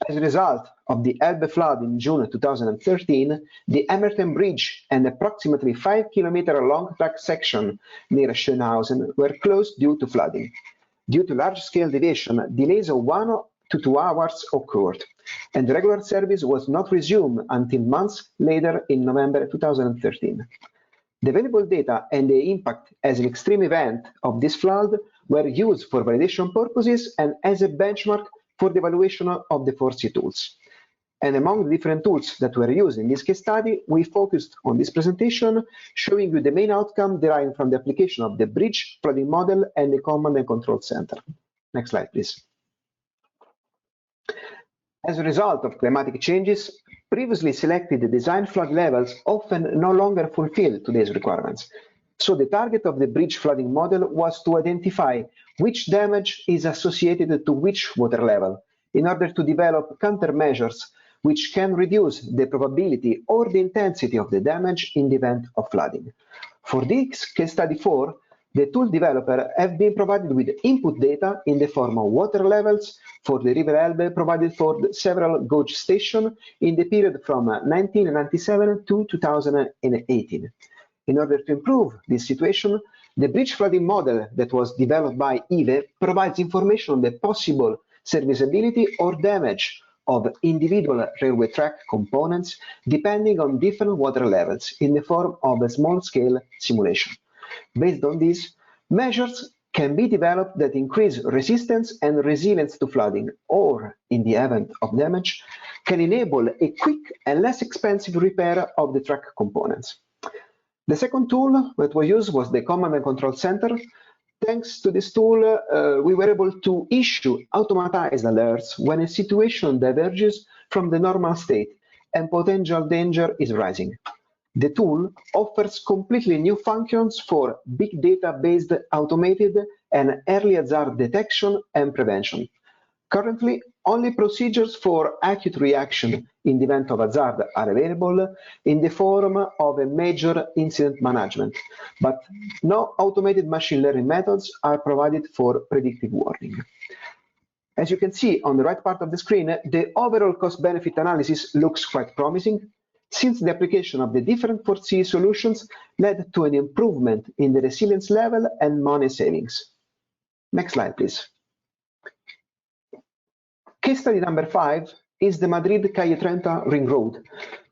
As a result of the Elbe flood in June 2013, the Emmerton Bridge and approximately 5-kilometer long track section near Schönhausen were closed due to flooding. Due to large-scale deviation, delays of 1 to 2 hours occurred, and regular service was not resumed until months later in November 2013. The available data and the impact as an extreme event of this flood were used for validation purposes and as a benchmark for the evaluation of the FORESEE tools. And among the different tools that were used in this case study, we focused on this presentation, showing you the main outcome deriving from the application of the bridge flooding model and the command and control center. Next slide, please. As a result of climatic changes, previously selected design flood levels often no longer fulfill today's requirements. So the target of the bridge flooding model was to identify which damage is associated to which water level in order to develop countermeasures which can reduce the probability or the intensity of the damage in the event of flooding. For this case study 4, the tool developer have been provided with input data in the form of water levels for the River Elbe provided for several gauge stations in the period from 1997 to 2018. In order to improve this situation, the bridge flooding model that was developed by IVE provides information on the possible serviceability or damage of individual railway track components depending on different water levels in the form of a small-scale simulation. Based on this, measures can be developed that increase resistance and resilience to flooding, or, in the event of damage, can enable a quick and less expensive repair of the track components. The second tool that was used was the Command and Control Center. Thanks to this tool, we were able to issue automatized alerts when a situation diverges from the normal state and potential danger is rising. The tool offers completely new functions for big data-based automated and early hazard detection and prevention. Currently, only procedures for acute reaction in the event of hazard are available in the form of a major incident management, but no automated machine learning methods are provided for predictive warning. As you can see on the right part of the screen, the overall cost-benefit analysis looks quite promising, since the application of the different FORESEE solutions led to an improvement in the resilience level and money savings. Next slide, please. Case study number 5 is the Madrid-Calle Trenta ring road,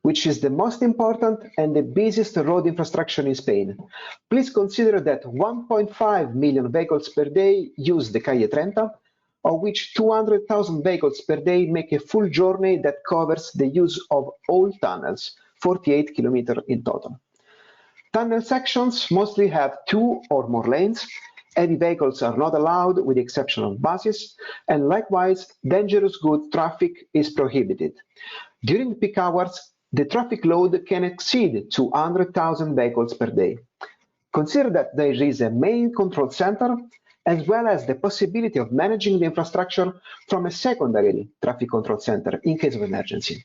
which is the most important and the busiest road infrastructure in Spain. Please consider that 1.5 million vehicles per day use the Calle Trenta, of which 200,000 vehicles per day make a full journey that covers the use of all tunnels, 48 kilometers in total. Tunnel sections mostly have 2 or more lanes. Heavy vehicles are not allowed with the exception of buses, and likewise, dangerous goods traffic is prohibited. During peak hours, the traffic load can exceed 200,000 vehicles per day. Consider that there is a main control center, as well as the possibility of managing the infrastructure from a secondary traffic control center in case of emergency.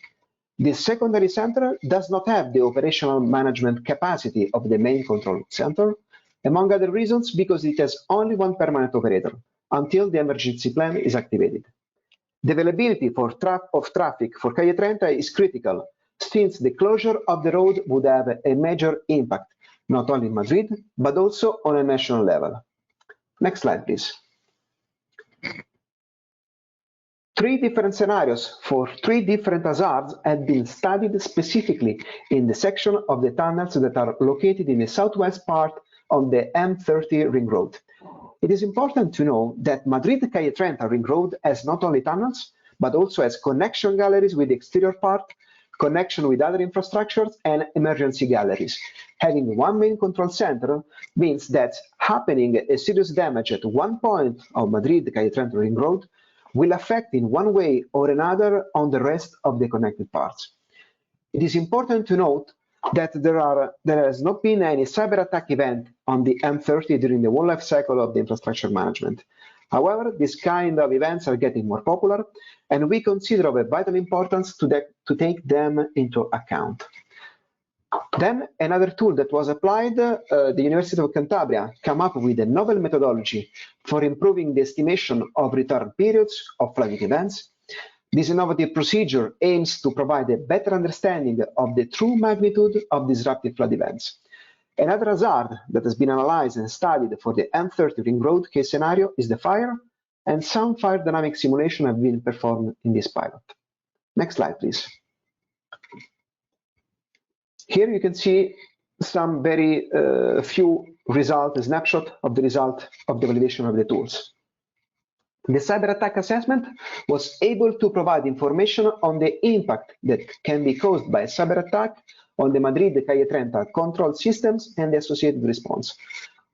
This secondary center does not have the operational management capacity of the main control center, among other reasons because it has only one permanent operator until the emergency plan is activated. The availability of traffic for Calle 30 is critical, since the closure of the road would have a major impact, not only in Madrid, but also on a national level. Next slide, please. 3 different scenarios for 3 different hazards have been studied specifically in the section of the tunnels that are located in the southwest part of the M30 ring road. It is important to know that Madrid Calle 30 ring road has not only tunnels, but also has connection galleries with the exterior part, connection with other infrastructures, and emergency galleries. Having one main control center means that happening a serious damage at one point of Madrid Calle 30 ring road will affect in one way or another on the rest of the connected parts. It is important to note that there has not been any cyber attack event on the M30 during the whole life cycle of the infrastructure management. However, these kind of events are getting more popular, and we consider of a vital importance to take them into account. Then another tool that was applied, the University of Cantabria came up with a novel methodology for improving the estimation of return periods of flooding events. This innovative procedure aims to provide a better understanding of the true magnitude of disruptive flood events. Another hazard that has been analyzed and studied for the M30 ring road case scenario is the fire, and some fire dynamic simulation have been performed in this pilot. Next slide, please. Here you can see some very few results, a snapshot of the result of the validation of the tools. The cyber attack assessment was able to provide information on the impact that can be caused by a cyber attack on the Madrid Calle 30 control systems and the associated response.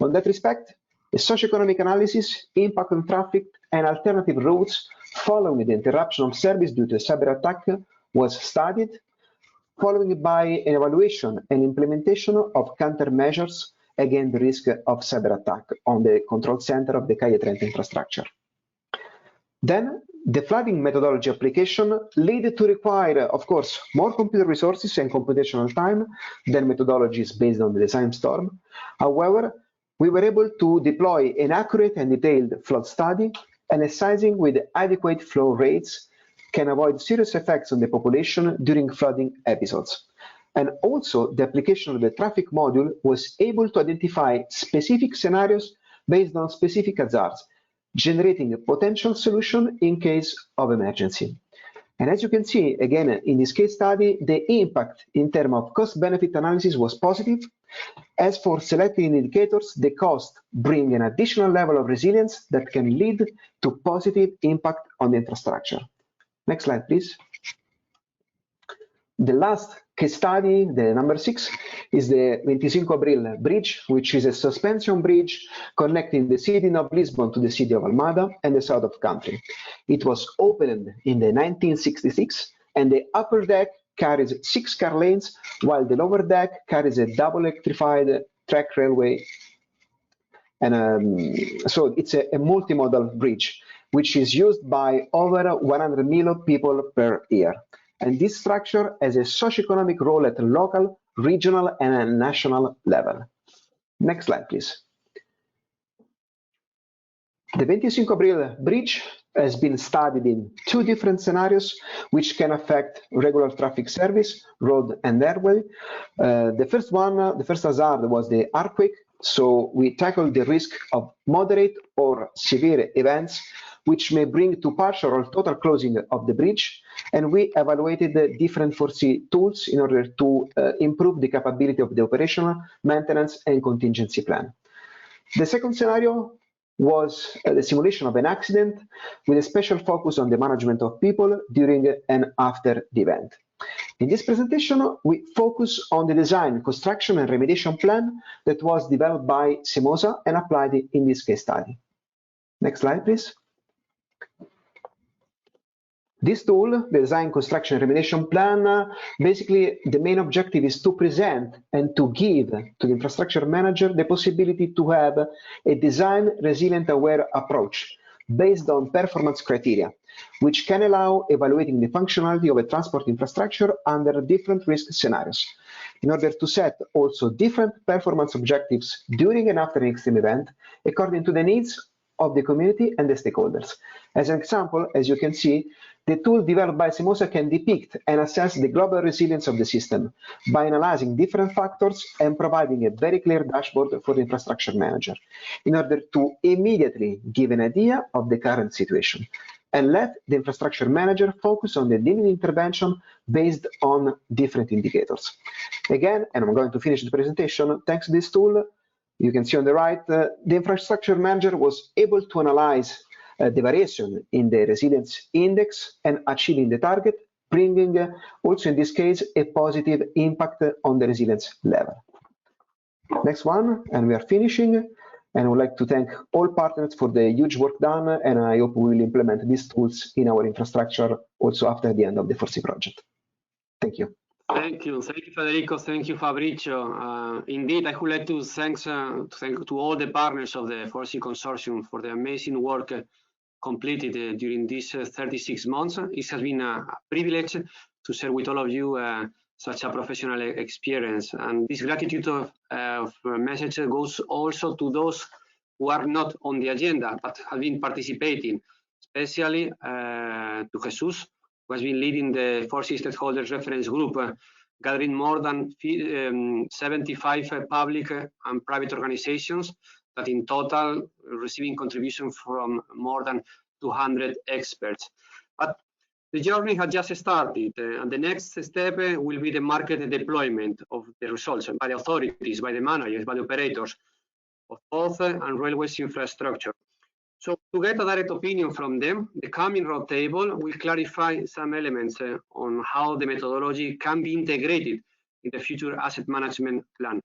On that respect, a socioeconomic analysis, impact on traffic, and alternative routes following the interruption of service due to a cyber attack was studied, following by an evaluation and implementation of countermeasures against the risk of cyber attack on the control center of the Calle 30 infrastructure. Then the flooding methodology application led to require, of course, more computer resources and computational time than methodologies based on the design storm. However, we were able to deploy an accurate and detailed flood study, and a sizing with adequate flow rates can avoid serious effects on the population during flooding episodes. And also, the application of the traffic module was able to identify specific scenarios based on specific hazards, generating a potential solution in case of emergency. And as you can see, again, in this case study, the impact in terms of cost-benefit analysis was positive. As for selecting indicators, the cost bring an additional level of resilience that can lead to positive impact on the infrastructure. Next slide, please. The last case study, the number 6, is the 25 Abril bridge, which is a suspension bridge connecting the city of Lisbon to the city of Almada and the south of country. It was opened in the 1966, and the upper deck carries 6 car lanes, while the lower deck carries a double electrified track railway. And so it's a multimodal bridge, which is used by over 100 million people per year. And this structure has a socioeconomic role at a local, regional, and a national level. Next slide, please. The 25 Abril bridge has been studied in 2 different scenarios, which can affect regular traffic service, road and airway. The first hazard was the earthquake. So we tackled the risk of moderate or severe events, which may bring to partial or total closing of the bridge, and we evaluated the different FORESEE tools in order to improve the capability of the operational, maintenance, and contingency plan. The second scenario was the simulation of an accident with a special focus on the management of people during and after the event. In this presentation, we focus on the design, construction, and remediation plan that was developed by CEMOSA and applied in this case study. Next slide, please. This tool, the design, construction, and remediation plan, basically the main objective is to present and to give to the infrastructure manager the possibility to have a design resilient aware approach based on performance criteria, which can allow evaluating the functionality of a transport infrastructure under different risk scenarios, in order to set also different performance objectives during and after an extreme event, according to the needs of the community and the stakeholders. As an example, as you can see, the tool developed by CEMOSA can depict and assess the global resilience of the system by analyzing different factors and providing a very clear dashboard for the infrastructure manager in order to immediately give an idea of the current situation and let the infrastructure manager focus on the needed intervention based on different indicators. Again, and I'm going to finish the presentation, thanks to this tool, you can see on the right, the infrastructure manager was able to analyze the variation in the resilience index and achieving the target, bringing also in this case a positive impact on the resilience level. Next one, and we are finishing. And I would like to thank all partners for the huge work done, and I hope we will implement these tools in our infrastructure also after the end of the FORESEE project. Thank you. Thank you, Federico. Thank you, Fabrizio. Indeed, I would like to thank to all the partners of the FORESEE consortium for the amazing work completed during these 36 months. It has been a privilege to share with all of you such a professional experience. And this gratitude of message goes also to those who are not on the agenda but have been participating, especially to Jesus, who has been leading the FORESEE stakeholders reference group, gathering more than 75 public and private organizations that in total receiving contribution from more than 200 experts. But the journey has just started, and the next step will be the market deployment of the results by the authorities, by the managers, by the operators of both and railways infrastructure. So to get a direct opinion from them, the coming roundtable will clarify some elements on how the methodology can be integrated in the future asset management plan.